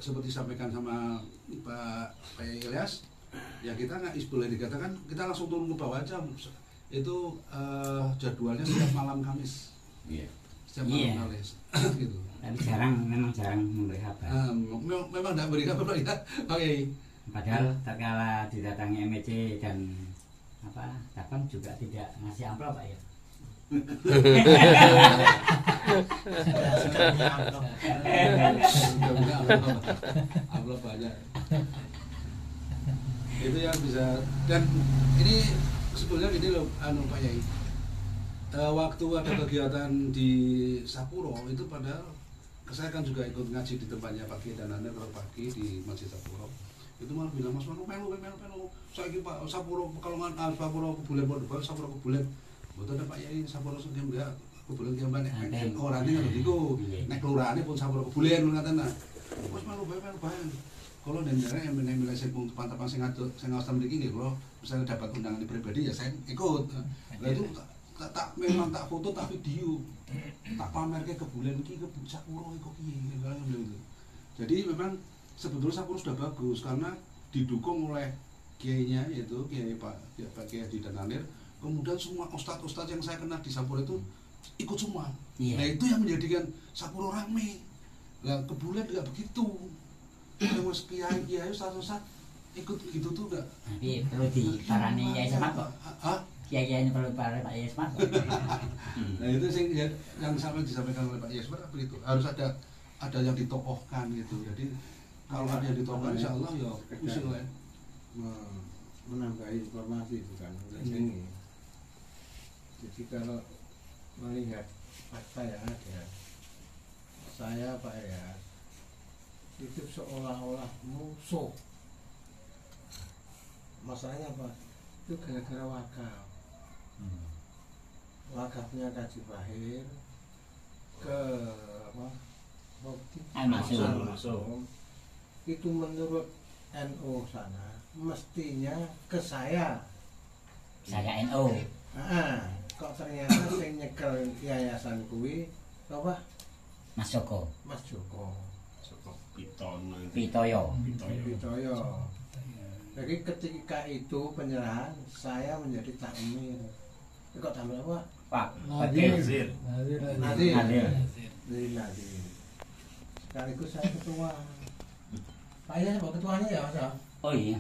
seperti disampaikan sama Pak Ilyas ya kita nggak boleh dikatakan kita langsung turun ke bawah aja. Itu jadwalnya setiap malam Kamis. Setiap malam Kamis gitu. Tapi memang jarang memberi kabar. Memang tidak beri kabar ya. Oke. Padahal tak kala didatangi MEC dan Tapang juga tidak ngasih amplop Pak ya. Amplop banyak. Itu yang bisa dan ini sebetulnya gini loh Pak Yai. Waktu ada kegiatan di Sapuro itu padahal saya kan juga ikut ngaji di tempatnya Pak Kiai dan Anda kalau pagi di Masjid Sapuro. Itu malah bilang Mas Manu melu. Saya iki Pak Sapuro Pekalongan Sapuro Kebulen Pondok Sapuro Kebulen. Mboten ada Pak Yai Sapuro sing mbak Kebulen ki mbak nek orane ngono niku. Nek kelurahane pun Sapuro Kebulen ngaten nah. Mas melu bae. Kalau nenderek yang menilai saya pun teman-teman saya ngawas mriki nggih kalau misalnya dapat undangan pribadi ya saya ikut. Lah itu memang tak foto tak video. Tak pamerke Kebulen iki ke Sapuro iku piye gitu. Jadi memang sebetulnya Sapuro sudah bagus karena didukung oleh kiainya yaitu Kiai Pak Kiai Hadi Dananir. Kemudian semua ustadz-ustadz yang saya kenal di Sapuro itu ikut semua. Nah itu yang menjadikan Sapuro rame. Lah Kebulen enggak begitu. Terus kiai ustadz ikut gitu tuh enggak. Tapi perlu diparani Kiai Samad kok. kiai-kiai ini perlu Pak Yesman. Nah itu yang sama disampaikan oleh Pak Yesman begitu. Harus ada yang ditokohkan gitu. Jadi kalau ada yang ditokohkan, insya Allah ya usul lain. Menambah informasi bukan melenceng. Jadi kalau melihat fakta yang ada, saya Pak ya itu seolah-olah musuh. Masalahnya apa? Itu gara-gara wakaf. Wakafnya Kaji Fahir ke apa? Al-Maksum. Itu menurut NU sana mestinya ke saya. Saya NU. Kok ternyata sing nyekel yayasan kuwi apa? Mas Joko. Mas Joko. Joko Pitono itu. Pitoyo. Pitoyo. Jadi ketika itu penyerahan saya menjadi takmir. Kok takmir apa? Pak. Nazir. Nadir. Sekaligus saya ketua. Pak ya, ketuanya ya Mas. Oh iya.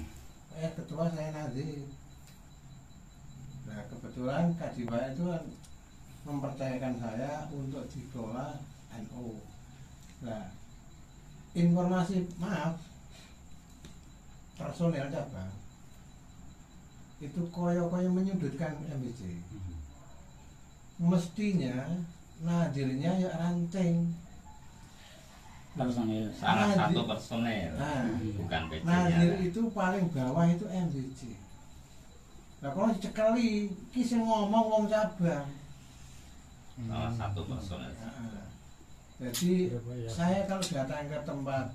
Ketua saya Nadir. Nah kebetulan Kaji Fahir itu kan mempercayakan saya untuk dikelola NU. Nah informasi maaf personel cabang itu koyo-koyo menyudutkan MBC. Mestinya Nadirnya ya ranting. Personil. Salah Nadir. satu personel, Nah, bukan PC-nya. Nadir itu paling bawah itu MBC. Nah kalau dicekali, kisah ngomong wong cabang. Salah satu personel. Nah, jadi saya kalau datang ke tempat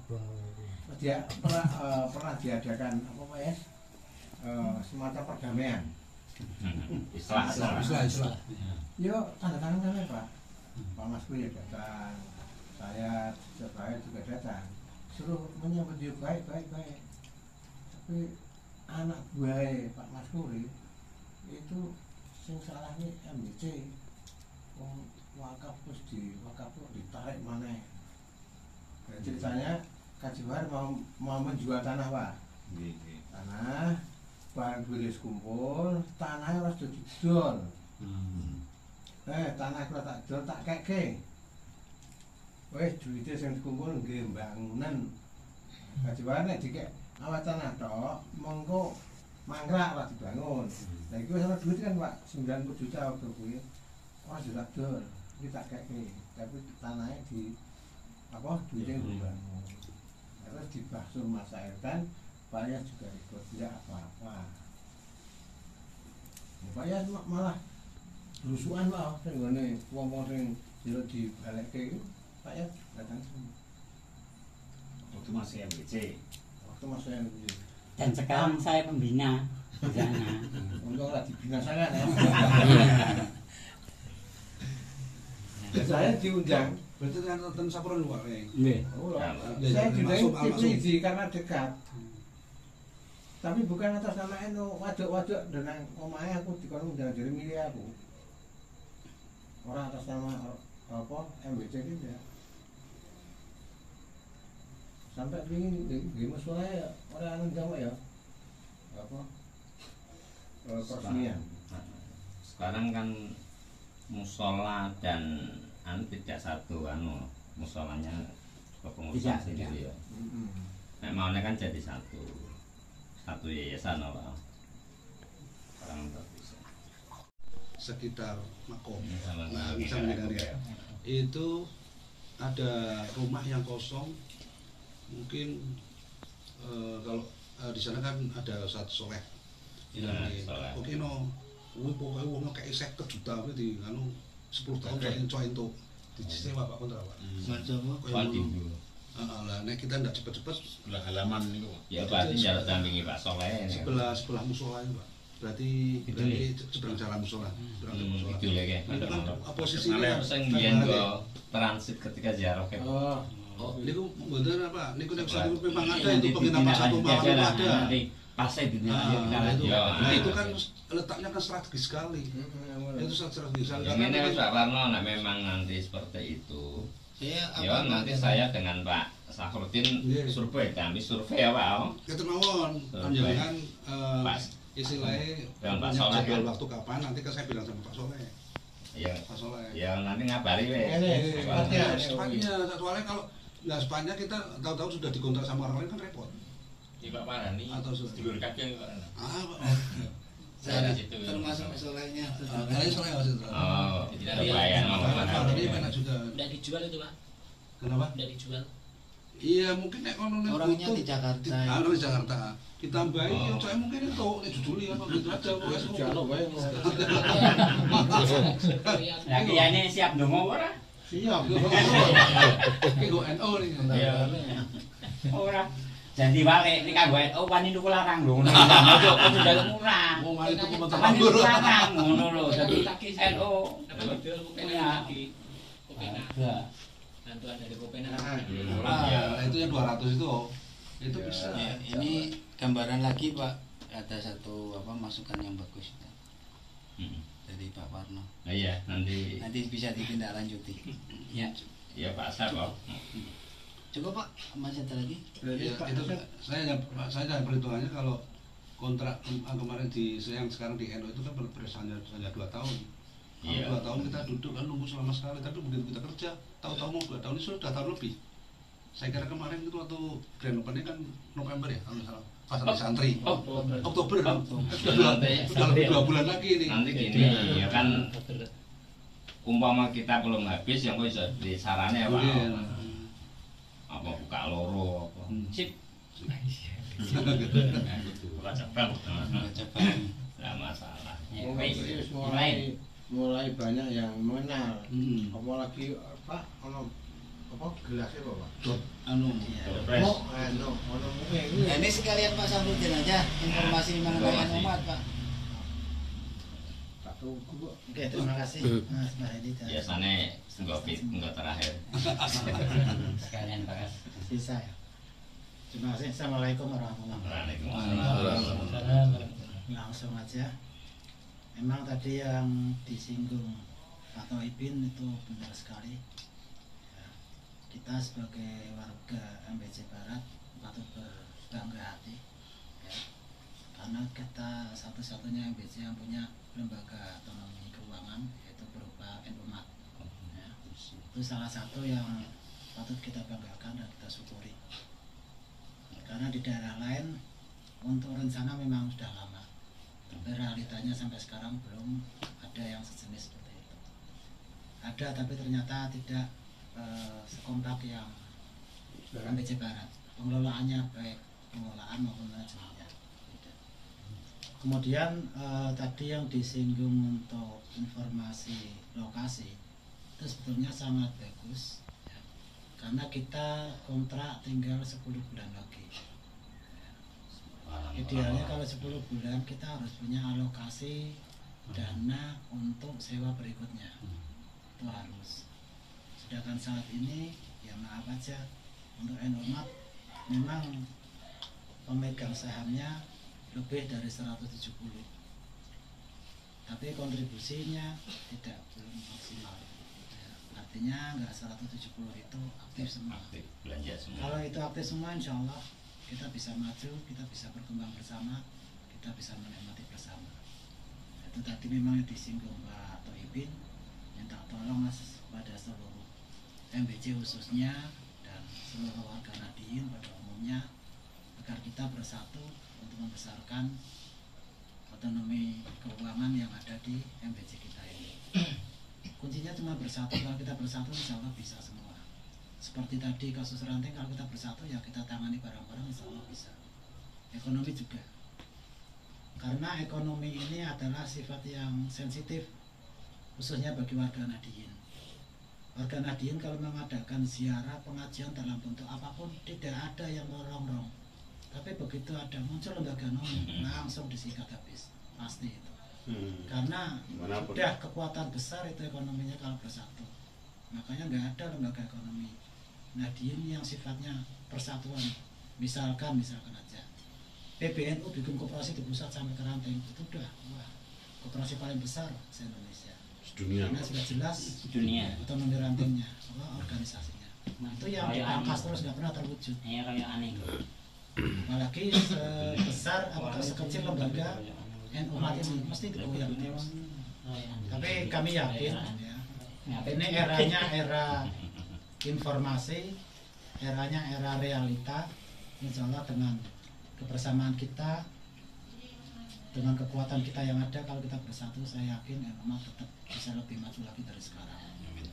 dia pernah diadakan apa Pak ya, semacam perdamaian. Islah. Yuk tanda tangan kami Pak. Pak Masku ya datang, saya juga datang. Suruh menyambut dia baik. Tapi anak buah Pak Maskuri itu sing salah nih MBC. Wakaf terus ditarik mana? Nah, ceritanya Kaji Fahir mau menjual tanah Pak. Tanah barang duit kumpul, tanahnya harus didol. Tanah kalau tak dol tak keke. Wes duitnya yang dikumpul nggih bangunan. Kaji Fahir nek dikek awak tanah tok, monggo mangkrak lah dibangun. Nah itu sama duit kan Pak, 90 juta waktu kuwi. Wah juta dol, iki tak keke. Tapi tanahnya di apa duitnya dibangun. Terus dibahsur Mas Airkan, Pak Yas juga ikut, tidak apa-apa. Pak Yas malah lusuhan Pak, tenggone wong-wong sing jero dibalekke iku, Pak Yas datang semua. Waktu masih MBC. Waktu masuk MBC. Dan sekarang saya pembina di sana. Untung lah dibinasakan ya. Saya diundang. Berarti kan ten sapuran luar ya. Nggih. Saya diundang di karena dekat. Tapi bukan atas nama NU, waduk-waduk dengan omahe aku dikono undang dari milih aku. Orang atas nama apa MBC tidak. Sampai ini di musola ya orang anu Jawa ya. Apa? Peresmian. Sekarang kan musola dan tidak satu musolanya kepengurusan sendiri ya. Nek maunya kan jadi satu yayasan apa? Orang terpisah. Sekitar makom. Nah, Bisa mendengar ya. Itu ada rumah yang kosong. Mungkin kalau di sana kan ada Ustaz Soleh. Soleh. Oke pokoknya uangnya kayak 50 juta di 10 tahun coy untuk disewa Pak kontrak Pak. Lah nek kita ndak cepet-cepet Sebelah halaman itu. Ya berarti jalan dampingi Pak Soleh ini. sebelah musola itu Pak. Berarti seberang jalan musola. Itu lagi. Itu kan posisinya Sing biyen go transit ketika ziarah ke. Oh, niku mboten apa? Niku nek satu memang ada itu penginapan satu malam ada. Pasnya di Itu kan letaknya kan strategis sekali. Itu strategis sekali. Yang ini Pak Warno, nah memang nanti seperti itu. Ya nanti saya dengan Pak Sahrudin survei, kami survei ya Pak. Ketenawon, panjenengan Pak istilahnya Dengan Pak punya Soleh, jadwal kan? waktu kapan nanti kan saya bilang sama Pak Soleh. Ya, Pak Soleh. ya nanti ngabari wes. Ini, Secepatnya, soalnya kalau nggak secepatnya kita tahu-tahu sudah dikontrak sama orang lain kan repot. Di Pak Marani Atau sudah sedulur kakek Pak Marani. Saya di situ. termasuk solehnya. kalian Soleh nggak sih? Oh, Jadi lumayan Pak ngomong. ini enak juga. Tidak dijual itu Pak, Kenapa? tidak dijual. Iya mungkin ekonomi Orangnya di Jakarta. Orang di Jakarta. Ditambahi, saya mungkin itu juduli apa gitu aja. Jalo wae. Lah kiyane siap ndonga ora? Siap. Ini go NO nih. Ya. Ora. Janji wae nek kanggo NU wani tuku larang lho ngono. Ojo njaluk murah. Mau mari tuku motor Wani nganggur. tuku larang ngono lho. Dadi NU. Kopenhagen lagi. Kopenhagen. Bantuan dari Kopenhagen. Itu yang 200 itu bisa. Ya, ini gambaran lagi Pak, ada satu masukan yang bagus dari Pak Parno. Nah, iya, nanti Bisa ditindaklanjuti. Ya. ya Pak Asep kok. Coba Pak, masih ada lagi? Ya, itu saya hanya perhitungannya kalau kontrak kemarin yang sekarang di NU itu kan hanya 2 tahun. Iya. 2 tahun kita duduk kan nunggu selama sekali, tapi begitu kita kerja, tahu-tahu mau 2 tahun ini sudah 2 tahun lebih. Saya kira kemarin itu waktu grand opening kan November ya, kalau salah. Pas ada santri. Oktober. Sudah lebih 2 bulan lagi ini. Nanti gini, ya kan umpama kita belum habis yang bisa disarane apa? Iya. Apa buka loro apa. Sip. Buka cabang. Coba. Enggak masalah. Ya, Mulai wis. mulai banyak yang mengenal. Hmm. Apalagi Pak ono apa gelasnya Pak? Anu. Pres. Ono mungkin Nah, ini sekalian Pak Samsudin aja informasi mengenai umat Pak. tak tunggu kok. Oke, terima kasih Mas Mahedi dan Biasanya enggak terakhir. Sekalian Pak. sisa ya. Terima kasih. Assalamualaikum warahmatullahi Waalaikumsalam. Langsung aja. Memang tadi yang disinggung Pak Toibin itu benar sekali. Ya, kita sebagai warga MBC Barat patut berbangga hati, ya, karena kita satu-satunya MBC yang punya lembaga otonomi keuangan yaitu berupa NUMAT. Ya, itu salah satu yang patut kita banggakan dan kita syukuri. Karena di daerah lain untuk rencana memang sudah lama, tapi realitanya sampai sekarang belum ada yang sejenis seperti itu. Ada tapi ternyata tidak sekompak yang MBC Barat. Pengelolaannya baik pengelolaan maupun manajemennya. Kemudian tadi yang disinggung untuk informasi lokasi itu sebetulnya sangat bagus, ya, karena kita kontrak tinggal 10 bulan lagi. Idealnya kalau 10 bulan kita harus punya alokasi dana untuk sewa berikutnya. Itu harus. Sedangkan saat ini ya maaf aja untuk NUMAT memang pemegang sahamnya lebih dari 170, tapi kontribusinya belum maksimal. Ya, artinya nggak 170 itu aktif semua. Aktif belanja semua. Kalau itu aktif semua, insya Allah kita bisa maju, kita bisa berkembang bersama, kita bisa menikmati bersama. Itu tadi memang yang disinggung Pak Toibin, minta tolong Mas pada seluruh MBC khususnya dan seluruh warga Nadiyin pada umumnya agar kita bersatu untuk membesarkan otonomi keuangan yang ada di MBC kita ini. Kuncinya cuma bersatu. Kalau kita bersatu, insya Allah bisa semua. Seperti tadi kasus ranting, kalau kita bersatu ya kita tangani barang-barang, insya Allah bisa. Ekonomi juga, karena ekonomi ini adalah sifat yang sensitif khususnya bagi warga Nadiyin. Warga Nadiyin kalau mengadakan ziarah pengajian dalam bentuk apapun tidak ada yang merongrong, tapi begitu ada muncul lembaga nomi langsung disikat habis, pasti itu. Karena sudah kekuatan besar itu ekonominya kalau bersatu. Makanya nggak ada lembaga ekonomi Nadiyin yang sifatnya persatuan. Misalkan aja PBNU bikin koperasi di pusat sampai ke ranting, itu udah wah, koperasi paling besar se Indonesia. Dunia. Karena sudah jelas Dunia. otonomi rantingnya, organisasinya. Nah, itu yang dipangkas terus nggak pernah terwujud. Ya kayak aneh. Apalagi sebesar atau sekecil lembaga umat ini mesti digoyang terus. Tapi kami yakin ya, ini eranya era informasi, eranya era realita. Insya Allah dengan kebersamaan kita, dengan kekuatan kita yang ada, kalau kita bersatu, saya yakin umat tetap bisa lebih maju lagi dari sekarang.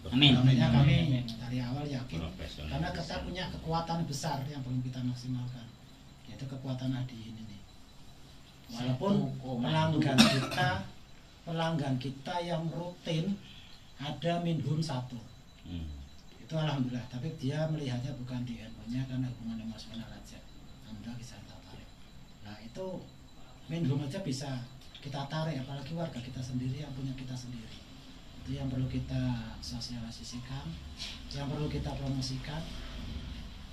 Amin. Makanya kami dari awal yakin, karena kita punya kekuatan besar yang belum kita maksimalkan, yaitu kekuatan Adiin ini. Walaupun pelanggan kita yang rutin ada minhum 1, itu alhamdulillah. Tapi dia melihatnya bukan di NU-nya karena hubungan emosional aja. Alhamdulillah bisa kita tarik. Nah itu minhum aja bisa kita tarik, apalagi warga kita sendiri yang punya kita sendiri. Itu yang perlu kita sosialisasikan, yang perlu kita promosikan,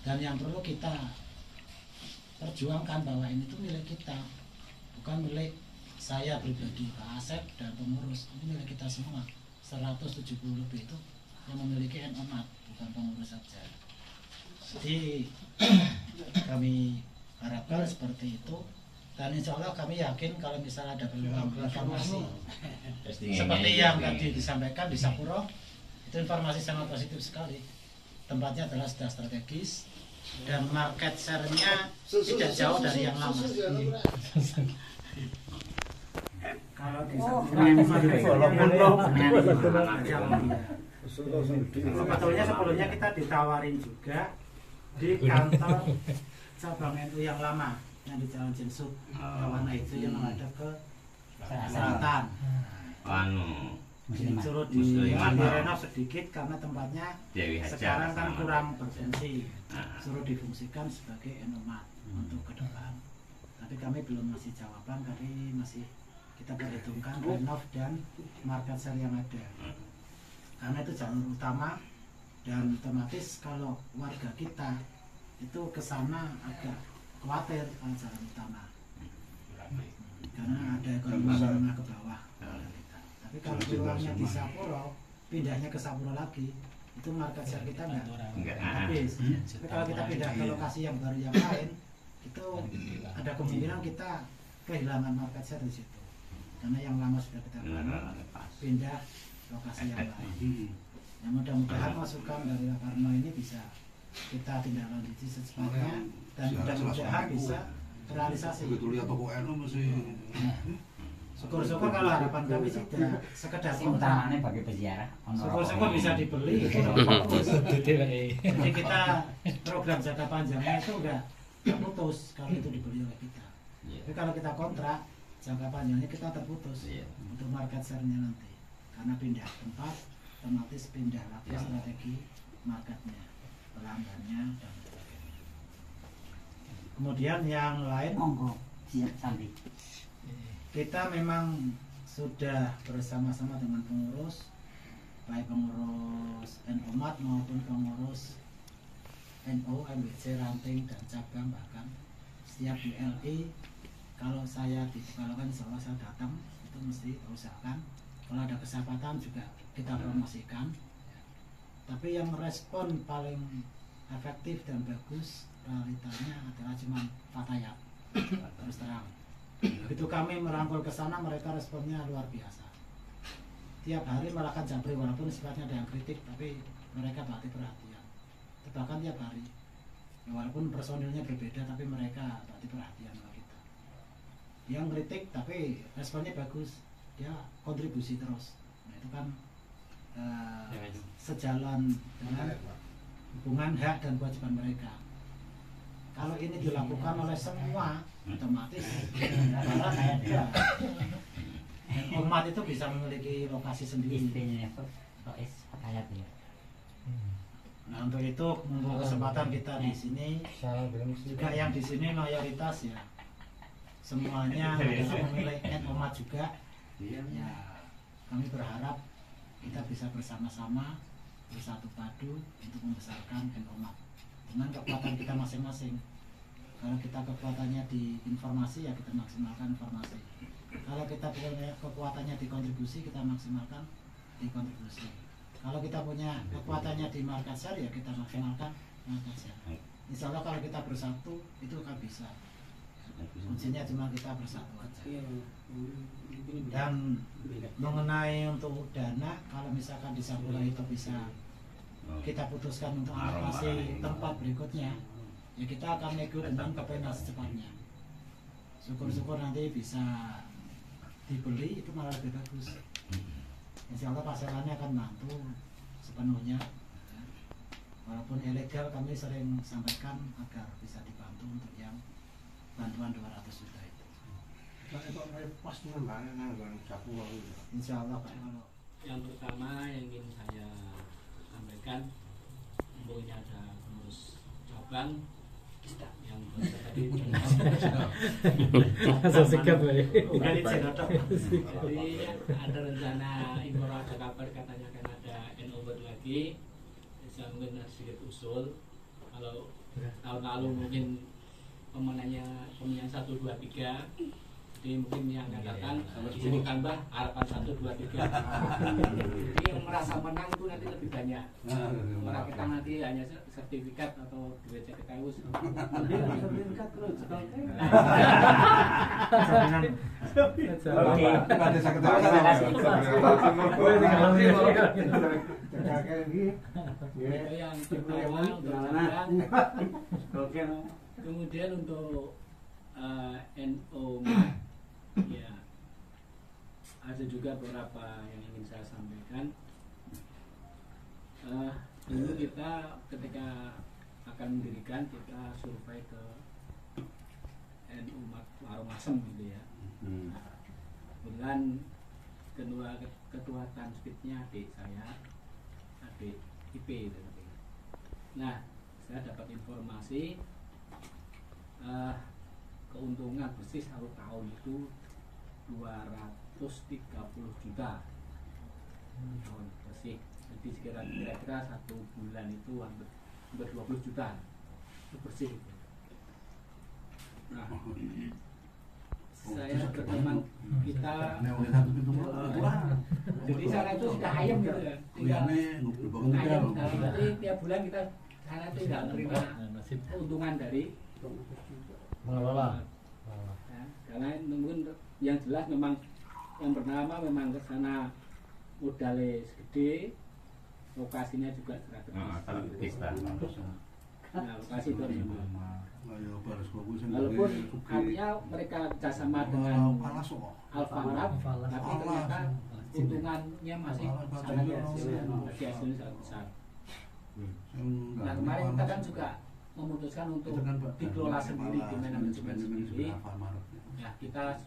dan yang perlu kita perjuangkan bahwa ini tuh milik kita, bukan milik saya pribadi, Pak Asep dan pengurus. Ini milik kita semua, 170 lebih itu yang memiliki umat, bukan pengurus saja. Jadi kami harapkan seperti itu. Dan insya Allah kami yakin kalau misalnya ada peluang informasi seperti yang tadi disampaikan di Sapuro, itu informasi sangat positif sekali. Tempatnya adalah sudah strategis dan market share-nya tidak jauh dari yang lama. Kalau di sebetulnya sebelumnya kita ditawarin juga di kantor cabang NU yang lama, yang di Jalan Jinsuk, kawan itu yang menghadap ke selatan. Disuruh direnov sedikit karena tempatnya sekarang kan kurang berfungsi. Suruh difungsikan sebagai NU-mat untuk ke depan. Tapi kami belum ngasih jawaban, tapi masih kita perhitungkan renov dan market share yang ada. Karena itu jalur utama dan otomatis kalau warga kita itu ke sana agak khawatir kalau jalan utama, karena ada ekonomi menengah ke bawah. Tapi kalau peluangnya di Sapuro, pindahnya ke Sapuro lagi, itu market share kita nggak habis. Tapi kalau kita pindah ke lokasi yang baru yang lain, itu ada kemungkinan kita kehilangan market share di situ, karena yang lama sudah kita pindah lokasi yang lain. Yang mudah-mudahan masukan dari Raparno ini bisa kita tindak lanjuti secepatnya dan mudah-mudahan bisa terrealisasi. Syukur-syukur kalau harapan kami tidak sekedar utamanya bagi peziarah. Syukur-syukur bisa dibeli. Jadi kita program jangka panjangnya itu enggak terputus kalau itu dibeli oleh kita. Tapi kalau kita kontrak jangka panjangnya kita terputus untuk market share-nya nanti. Karena pindah tempat, otomatis pindah lagi strategi marketnya, pelanggannya dan sebagainya. Kemudian yang lain, monggo siap Sandi. Kita memang sudah bersama-sama dengan pengurus, baik pengurus NU-mat maupun pengurus NU, MBC, ranting dan cabang, bahkan setiap DLI. Kalau saya di Pekalongan, insya Allah saya datang, itu mesti usahakan. Kalau ada kesempatan juga kita promosikan. Tapi yang respon paling efektif dan bagus realitanya adalah cuma Fatayat, terus terang. Begitu kami merangkul ke sana, mereka responnya luar biasa. Tiap hari melakukan jabri, walaupun sifatnya ada yang kritik, tapi mereka bakti perhatian. Bahkan tiap hari, ya, walaupun personilnya berbeda, tapi mereka bakti perhatian sama kita. Yang kritik, tapi responnya bagus, dia kontribusi terus. Nah itu kan sejalan dengan hubungan hak dan kewajiban mereka. Kalau ini dilakukan oleh semua, otomatis umat itu bisa memiliki lokasi sendiri. Nah untuk itu menunggu kesempatan kita di sini, juga yang di sini mayoritas ya semuanya memiliki umat juga. Ya kami berharap kita bisa bersama-sama bersatu padu untuk membesarkan umat dengan kekuatan kita masing-masing. Kalau kita kekuatannya di informasi, ya kita maksimalkan informasi. Kalau kita punya kekuatannya di kontribusi, kita maksimalkan di kontribusi. Kalau kita punya kekuatannya di market share, ya kita maksimalkan market share. Insya Allah kalau kita bersatu, itu akan bisa. kuncinya cuma kita bersatu aja. Dan mengenai untuk dana, kalau misalkan di Sapura itu bisa kita putuskan untuk alokasi tempat berikutnya, ya kita akan nego dengan Kopena secepatnya. Syukur-syukur nanti bisa dibeli, itu malah lebih bagus. Insya Allah pasarannya akan mampu sepenuhnya. Walaupun ilegal, kami sering sampaikan agar bisa dibantu untuk yang bantuan 200 juta itu. Pas nambah Sapura itu. Insya Allah Pak. Yang pertama yang ingin saya sampaikan, umumnya ada pengurus cabang yang tadi jadi ada rencana impor, ada kabar katanya akan ada NO baru lagi. Saya mungkin sedikit usul, kalau tahun lalu mungkin pemenangnya 1, 2, 3, jadi mungkin yang akan datang bisa ditambah harapan 1, 2, 3. Jadi yang merasa menang itu nanti lebih banyak. Orang kita nanti hanya sertifikat atau duit CTKU. Sertifikat terus. Yang pertama untuk kemudian untuk NO, ya ada juga beberapa yang ingin saya sampaikan. Dulu kita ketika akan mendirikan, kita survei ke NU Waromasem gitu ya. Kemudian ketua Tansfitnya adik saya, adik IP gitu. Nah, saya dapat informasi keuntungan bersih satu tahun itu 230 juta tahun bersih. Jadi kira-kira 1 bulan itu hampir 20 juta itu bersih. Nah, saya memang kita jadi sana itu sudah ayam gitu ya, tinggal ayam. Nanti tiap bulan kita sana itu tidak menerima keuntungan dari mengelola. Ya, karena mungkin yang jelas memang yang pertama memang ke sana modalnya segede, lokasinya juga strategis. Nah, lokasi itu walaupun artinya mereka kerjasama dengan Alfamart, tapi ternyata keuntungannya masih sangat hasilnya sangat besar. Nah, kemarin kita kan juga memutuskan untuk dikelola sendiri, di manajemen sendiri. Ya, kita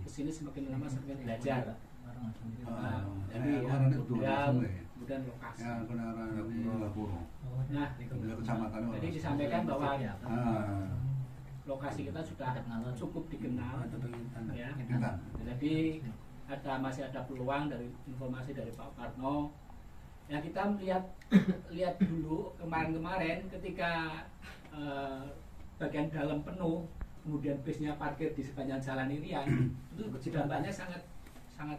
kesini semakin lama semakin belajar. Jadi kemudian lokasi. Nah, jadi disampaikan bahwa lokasi kita sudah cukup dikenal, ya. Jadi masih ada peluang dari informasi dari Pak Parno. Ya, kita lihat dulu kemarin ketika bagian dalam penuh, kemudian bisnya parkir di sepanjang jalan Irian, itu dampaknya sangat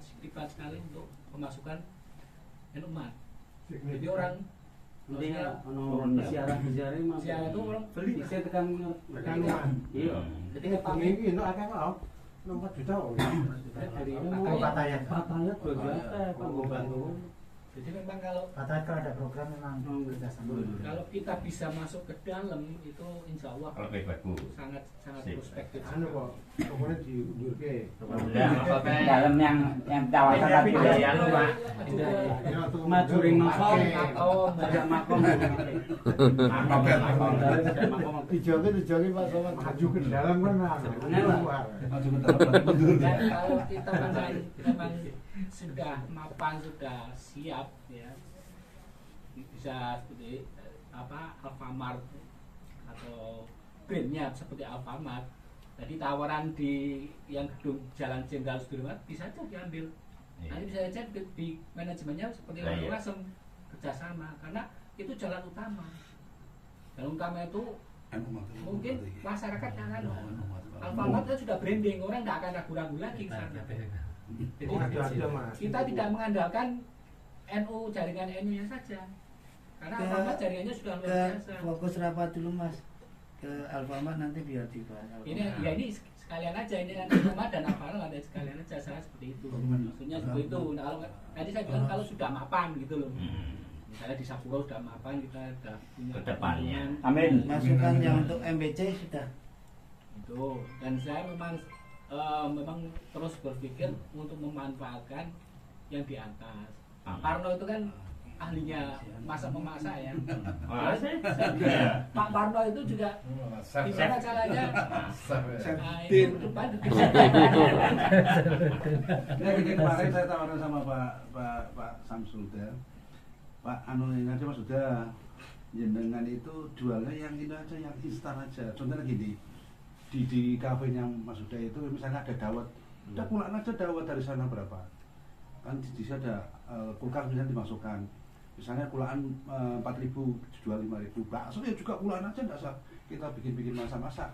signifikan sekali untuk pemasukan umat. Jadi orang siaran itu orang beli bisa tekan iya. Jadi ini itu akeh kok 4 juta kok. Dari Patayat 2 juta bantu. Jadi memang kalau ada program memang kerjasama. Kalau kita bisa masuk ke dalam itu insya Allah lebih bagus. sangat prospektif. Anu kok, pokoknya diunjurke. Dalam yang kawasan tadi ya lu Pak. Majuring makom Ada makom. Dijoki Pak Somad maju ke dalam kan. Maju ke dalam. Kalau kita memang sudah mapan, sudah siap ya, bisa seperti Alfamart atau brandnya seperti Alfamart. Jadi tawaran di yang gedung Jalan Jenderal Sudirman bisa saja diambil. Nanti bisa saja di manajemennya seperti Waromasem kerjasama, karena itu jalan utama. Jalan utama itu mungkin masyarakat kan Alfamart itu sudah branding, orang tidak akan ragu-ragu lagi ke sana. Jadi kita tidak mengandalkan NU, jaringan NU nya saja, karena Alfamart jaringannya sudah luar biasa. Fokus rapat dulu Mas. ke Alfamart nanti biar dibahas. Ini ya ini sekalian aja, ini kan rumah dan aparel ada sekalian aja, saya seperti itu. Maksudnya seperti itu. Nah, kalau tadi saya bilang kalau sudah mapan gitu loh. Misalnya di Sapuro sudah mapan, kita sudah punya Kedepannya. Amin. Masukan yang untuk MBC sudah. Itu. Dan saya memang terus berpikir untuk memanfaatkan yang di atas. Pak Parno itu kan ahlinya masak-memasak ya. Pak Parno itu juga gimana caranya? Itu depan. Nah, kemarin saya tawaran sama Pak Samsul ya. Pak anu ini aja Mas sudah jenengan itu jualnya yang ini aja, yang instan aja. Contohnya gini, di kafenya Mas Huda itu misalnya ada dawet, udah pulang aja dawet dari sana berapa? Kan di sini ada kulkas misalnya dimasukkan, misalnya kulaan 4.000 dijual 5.000, bakso ya juga kulaan aja, nggak usah kita bikin masak-masak.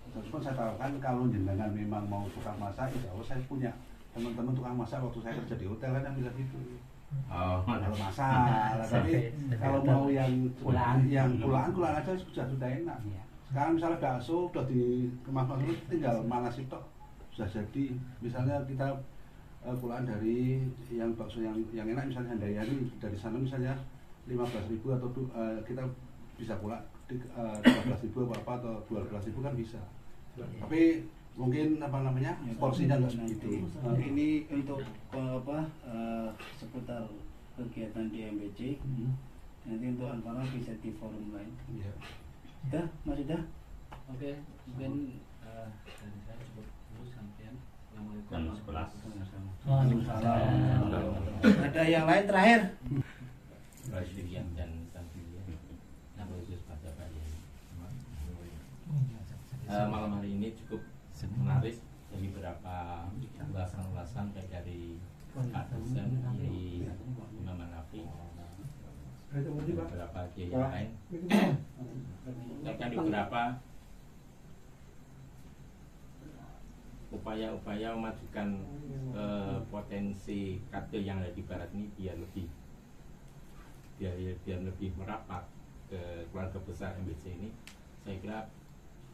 Terus pun saya tawarkan kalau jenengan memang mau tukang masak, insya Allah saya punya teman-teman tukang masak waktu saya kerja di hotel kan yang bisa gitu. Kalau masak, tapi kalau mau yang kulaan aja sudah enak. Sekarang misalnya bakso udah dikemas tinggal manas itu sudah jadi. Misalnya kita kulaan dari yang bakso yang enak misalnya Handayani dari sana misalnya 15.000 atau kita bisa pula 13.000 apa atau 12.000 kan bisa. Tapi mungkin porsinya nggak segitu. Ini untuk seputar kegiatan di MBC. Nanti untuk Alfamart bisa di forum lain. Iya. Dah, Mas Ida. Oke, mungkin dari saya cukup dulu sampean. Assalamualaikum Waalaikumsalam. Ada yang lain terakhir? Rasyidiyah dan Sanfiliyah. Nah, khusus pada Pak Yai. Malam hari ini cukup menarik dari beberapa ulasan-ulasan baik dari Pak dosen dari Imam Hanafi, beberapa kiai yang lain, dan beberapa upaya-upaya memajukan potensi kader yang ada di barat ini biar lebih merapat ke keluarga besar MBC ini. Saya kira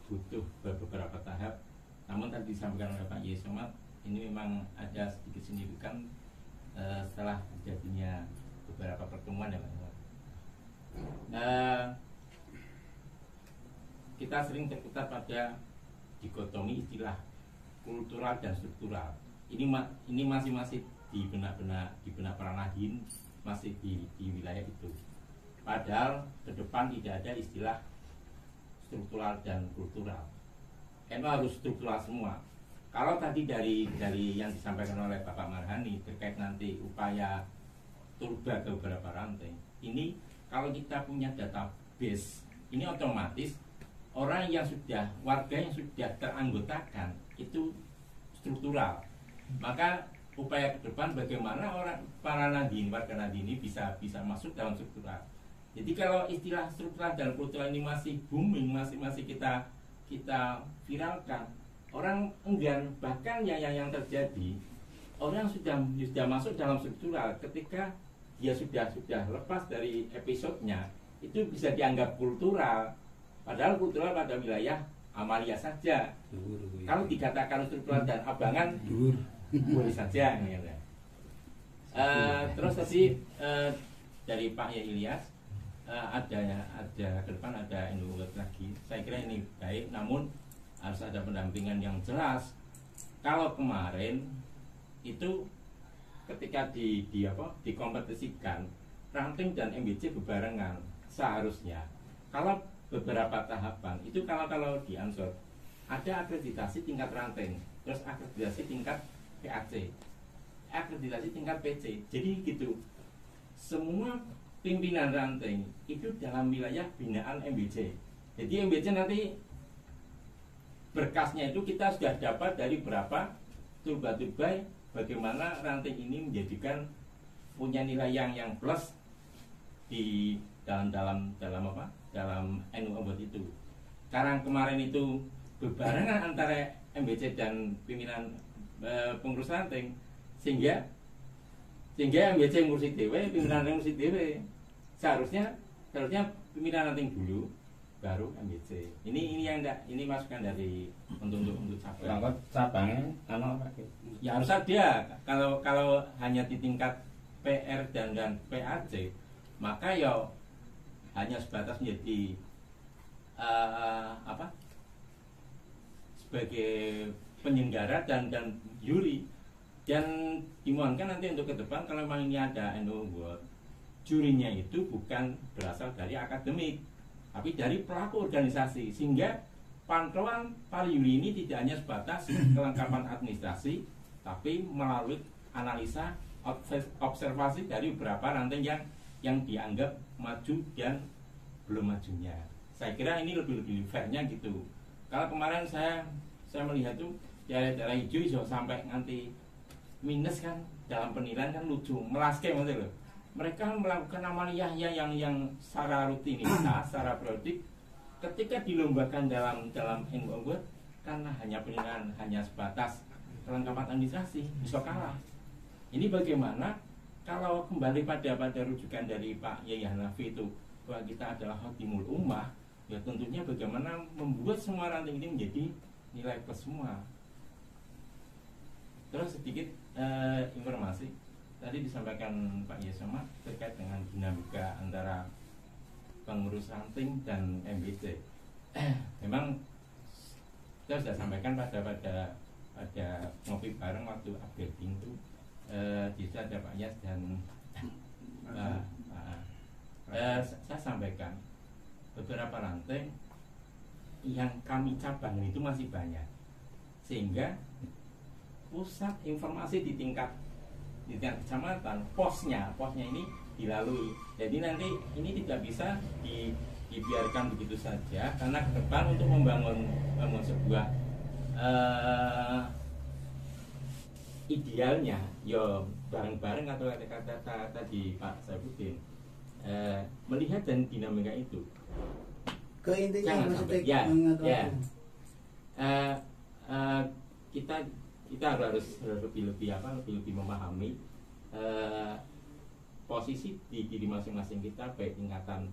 butuh beberapa tahap. Namun tadi disampaikan oleh Pak Yai Somad, ini memang ada sedikit signifikan setelah terjadinya beberapa pertemuan ya Pak. Kita sering terputar pada dikotomi istilah kultural dan struktural. Ini masih di benak para nahdien, masih di wilayah itu. Padahal ke depan tidak ada istilah struktural dan kultural. Harus struktural semua. Kalau tadi dari yang disampaikan oleh Bapak Marhani terkait nanti upaya turba ke beberapa ranting, ini kalau kita punya database, ini otomatis warga yang sudah teranggotakan itu struktural. Maka upaya ke depan bagaimana para warga Nahdien ini bisa masuk dalam struktural. Jadi kalau istilah struktural dan kultural ini masih booming, masih kita viralkan, orang enggan. Bahkan yang terjadi, orang sudah masuk dalam struktural ketika dia sudah lepas dari episodenya, itu bisa dianggap kultural, padahal kultural pada wilayah Amalia saja. Kalau dikatakan struktural dan abangan boleh saja ya. Terus tadi dari Pak Yai Ilyas, ada ke depan ada Indoworld lagi. Saya kira ini baik, namun harus ada pendampingan yang jelas. Kalau kemarin itu ketika dikompetisikan ranting dan MBC bebarengan, seharusnya kalau beberapa tahapan itu kalau di Ansor ada akreditasi tingkat ranting, terus akreditasi tingkat PAC, akreditasi tingkat PC. Jadi gitu, semua pimpinan ranting itu dalam wilayah binaan MBC. Jadi MBC nanti berkasnya itu kita sudah dapat dari berapa turba-turba, bagaimana ranting ini menjadikan punya nilai yang plus di dalam NU Obot itu. Sekarang kemarin itu bebarengan antara MBC dan pimpinan pengurus ranting, sehingga MBC ngurusi dewe, pimpinan ngurusi dewe. Seharusnya pimpinan ranting dulu, baru MBC. Ini yang ini masukan dari untuk cabang. Kalau cabangnya apa? Ya harus ada. Kalau hanya di tingkat PR dan PAC, maka ya hanya sebatas menjadi sebagai penyelenggara dan juri. Dan dimohonkan nanti untuk ke depan kalau memang ini ada NU Award, jurinya itu bukan berasal dari akademik, tapi dari pelaku organisasi, sehingga pantauan Palyuri ini tidak hanya sebatas kelengkapan administrasi, tapi melalui analisa observasi dari beberapa ranting yang dianggap maju dan belum majunya. Saya kira ini lebih fairnya gitu. Kalau kemarin saya melihat tuh daerah hijau sampai nanti minus kan dalam penilaian kan lucu, melaske maksudnya loh. Mereka melakukan amaliyah yang secara rutinitas, secara periodik. Ketika dilombakan dalam NU Award, karena hanya penilaian hanya sebatas kelengkapan administrasi, bisa kalah. Ini bagaimana kalau kembali pada rujukan dari Pak Yai Hanafi itu bahwa kita adalah khotimul ummah, ya tentunya bagaimana membuat semua ranting ini menjadi nilai plus semua. Terus sedikit informasi tadi disampaikan Pak Yesoma terkait dengan dinamika antara pengurus ranting dan MBC. Memang saya sudah sampaikan pada ngopi bareng waktu updating itu di situ ada Pak Yas dan saya sampaikan beberapa ranting yang kami cabang itu masih banyak, sehingga pusat informasi di tingkat kecamatan posnya ini dilalui. Jadi nanti ini tidak bisa dibiarkan begitu saja, karena ke depan untuk membangun sebuah idealnya ya bareng-bareng atau kata tadi Pak Saifuddin melihat dan dinamika itu ke intinya kita harus lebih memahami posisi di diri masing-masing kita, baik tingkatan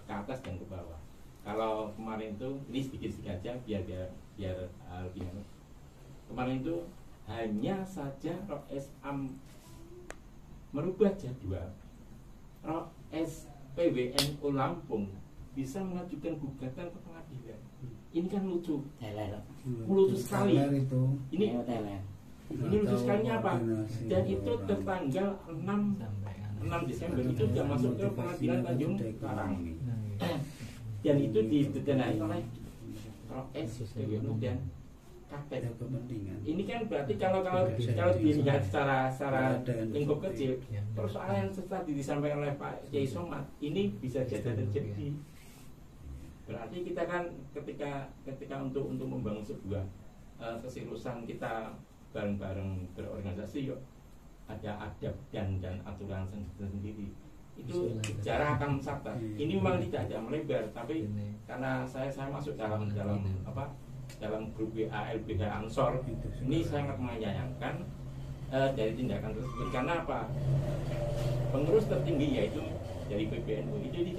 ke atas dan ke bawah. Kalau kemarin itu ini sedikit aja biar lebih kemarin itu hanya saja Roes Am merubah jadwal, Roes PWNU Lampung bisa mengajukan gugatan ke pengadilan. Ini kan lucu sekali. Ini lucu sekali apa? Dan itu tertanggal 6 Desember itu sudah masuk ke pengadilan Tanjung Karang. Dan itu ditentukan oleh Roes PWNU dan KPT. Ini kan berarti kalau dilihat secara lingkup kecil, persoalan yang tadi disampaikan oleh Pak Kiai Somad ini bisa jadi terjadi. Berarti kita kan ketika untuk membangun sebuah keseriusan kita bareng-bareng berorganisasi, yuk ada adab dan aturan sendiri. Itu sejarah akan mencatat. Ini memang tidak ada melebar, tapi karena saya masuk dalam grup WA LBH Ansor, ini sangat menyayangkan dari tindakan tersebut. Karena apa? Pengurus tertinggi yaitu dari PBNU itu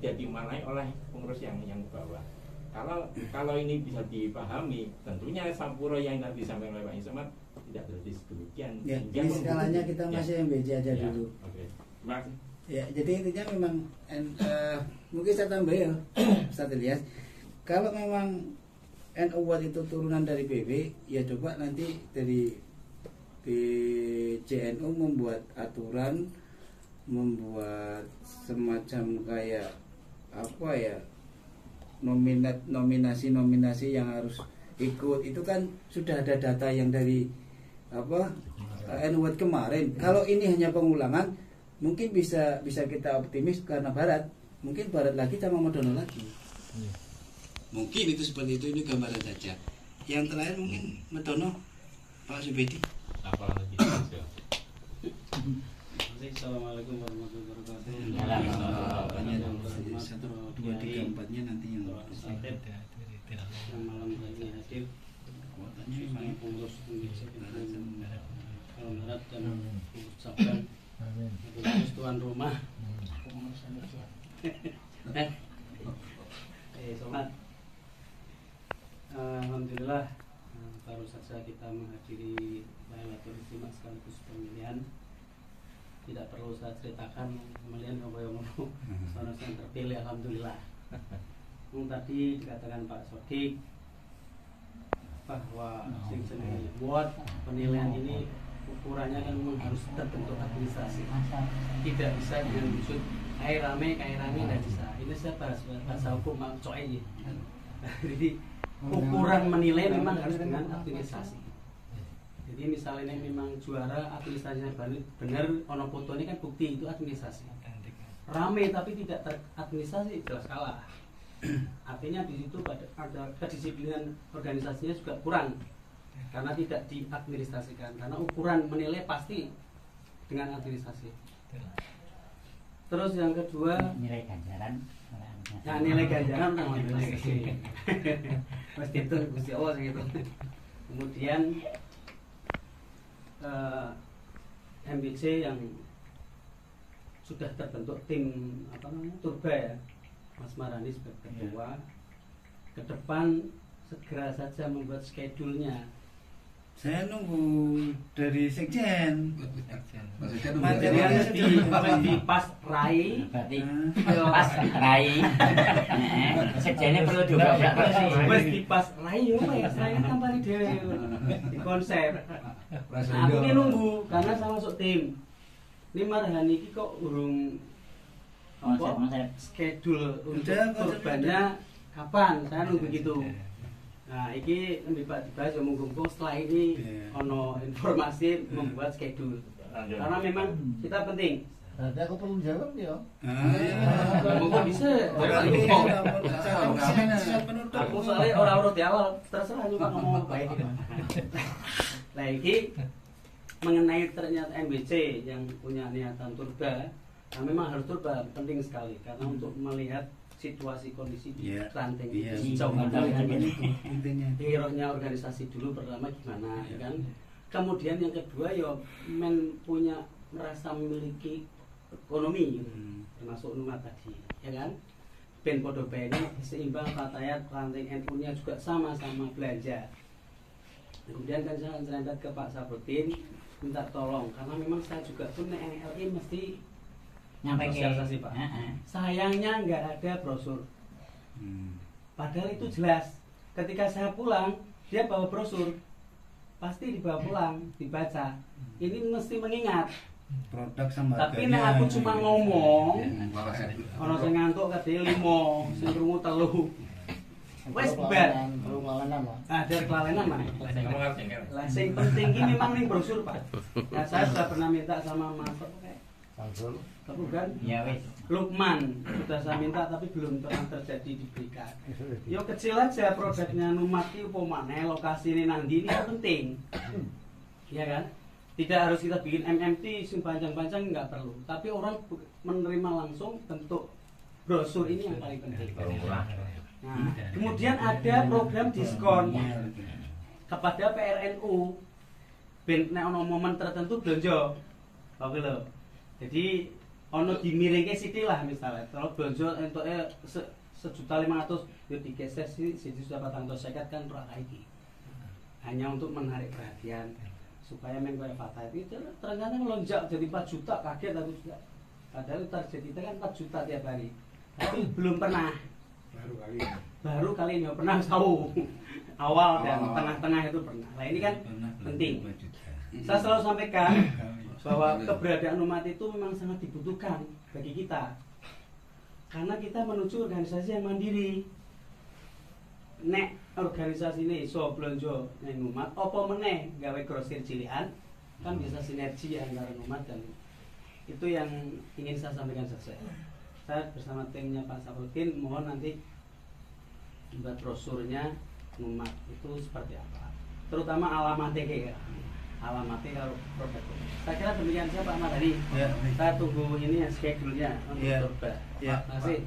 tidak dimanai oleh pengurus yang di bawah. Kalau ini bisa dipahami, tentunya Sampuro yang tadi disampaikan oleh Pak Ismat tidak terjadi demikian. Ya, ini skalanya kita masih MBC aja dulu. Oke. Terima kasih. Ya, jadi intinya memang mungkin saya tambah ya, Ustaz Ilyas. Kalau memang NU Award itu turunan dari PB, ya coba nanti dari PJNU membuat aturan, membuat semacam kayak apa ya, nominasi yang harus ikut. Itu kan sudah ada data yang dari NU Award kemarin. Kalau ini hanya pengulangan, mungkin bisa kita optimis karena Barat, mungkin Barat lagi sama Modono lagi. Mungkin itu seperti itu, ini gambaran saja. Yang terakhir mungkin Medono, Pak Subedi. Apalagi Assalamualaikum warahmatullahi wabarakatuh. Waalaikumsalam. 1, 2, 3, 4-nya nanti yang malam ini hadir. Awalnya pengurus Barat dan pengurus cabang Terus tuan rumah. Sobat. Alhamdulillah baru saja kita menghadiri Lailatul Istimewa sekaligus pemilihan. Tidak perlu saya ceritakan pemilihan yang terpilih, alhamdulillah. Tadi dikatakan Pak Sodik bahwa buat penilaian ini ukurannya kan memang harus terbentuk administrasi, tidak bisa dengan wujud kayak rame tidak bisa. Ini saya bahasa hukum coy. Jadi ukuran menilai memang harus dengan administrasi. Jadi misalnya memang juara administrasinya benar, ono foto ini kan bukti itu administrasi. Rame tapi tidak teradministrasi jelas kalah. Artinya di situ ada kedisiplinan organisasinya juga kurang karena tidak diadministrasikan. Karena ukuran menilai pasti dengan administrasi. Terus yang kedua nilai ganjaran. Nah, nilai ganjaran sama nilai pasti itu Gusti Allah gitu. Kemudian MBC yang sudah terbentuk tim Turba ya, Mas Marani sebagai ketua, ke depan segera saja membuat schedule-nya. Saya nunggu dari sekjen. Materialnya di pas rai, berarti pas rai. Sekjennya perlu juga wes di pas rai yo ya, saya tambah ide di konsep. Aku ini nunggu karena saya masuk tim. Ini Marhani iki kok urung schedule untuk turbannya kapan? Saya nunggu gitu. Nah, ini lebih dibahas yang menggumpung setelah ini ono informasi membuat schedule. Karena memang kita penting. Berarti aku perlu jawab ya. Mungkin bisa. Aku soalnya orang-orang di awal terserah juga ngomong baik. Nah, ini mengenai ternyata MBC yang punya niatan turba, nah memang harus turba penting sekali karena untuk melihat situasi kondisi di ranting sejauh mana hero-nya organisasi dulu pertama gimana kan. Kemudian yang kedua ya punya merasa memiliki ekonomi termasuk Numat tadi ya kan. Ben podo ini seimbang fatayat ranting NU-nya juga sama-sama belanja. Kemudian kan saya cerita ke Pak Saputin minta tolong karena memang saya juga pun NLI mesti nyampe sosialisasi Pak. Sayangnya nggak ada brosur. Padahal itu jelas. Ketika saya pulang, dia bawa brosur. Pasti dibawa pulang, dibaca. Ini mesti mengingat. Produk sama tapi nek aku cuma ngomong, ono sing ngantuk kadhe 5, sing krungu 3. Wes bar. Ada kelalenan mah. Lah sing penting iki memang ning brosur, Pak. Nah, saya sudah pernah minta sama Mas Samsul. Kan? Ya wis. Lukman sudah saya minta tapi belum pernah terjadi diberikan. Yo kecil aja produknya Numat iki opo maneh lokasine nang ndi ini penting. Iya kan? Tidak harus kita bikin MMT sing panjang-panjang nggak perlu. Tapi orang menerima langsung bentuk brosur ini yang paling penting. Nah, kemudian ada program diskon kepada PRNU. Ben nek ono momen tertentu belanja. Oke lho. Jadi ono dimiringke sithik lah misalnya. Kalau belanja entuke 1.500.000 yo digeser siji sudah 450 kan ora iki. Hanya untuk menarik perhatian supaya main kayak Fatah itu ternyata melonjak jadi 4 juta, kaget aku juga. Padahal target kita kan 4 juta tiap hari. Tapi belum pernah. Baru kali ini pernah tahu. Awal dan tengah-tengah itu pernah. Nah, ini kan penting. Saya selalu sampaikan bahwa keberadaan umat itu memang sangat dibutuhkan bagi kita. Karena kita menuju organisasi yang mandiri. Nek organisasi ini iso blonjo ning umat apa meneh gawe grosir cilian kan bisa sinergi antara umat dan itu yang ingin saya sampaikan saja. Saya bersama timnya Pak Saputin mohon nanti buat brosurnya umat itu seperti apa. Terutama alamatnya kayak alamatnya kalau produk. Saya kira demikian saja Pak Madani. Ya, saya tunggu ini ya schedule-nya untuk Turba. Terima kasih.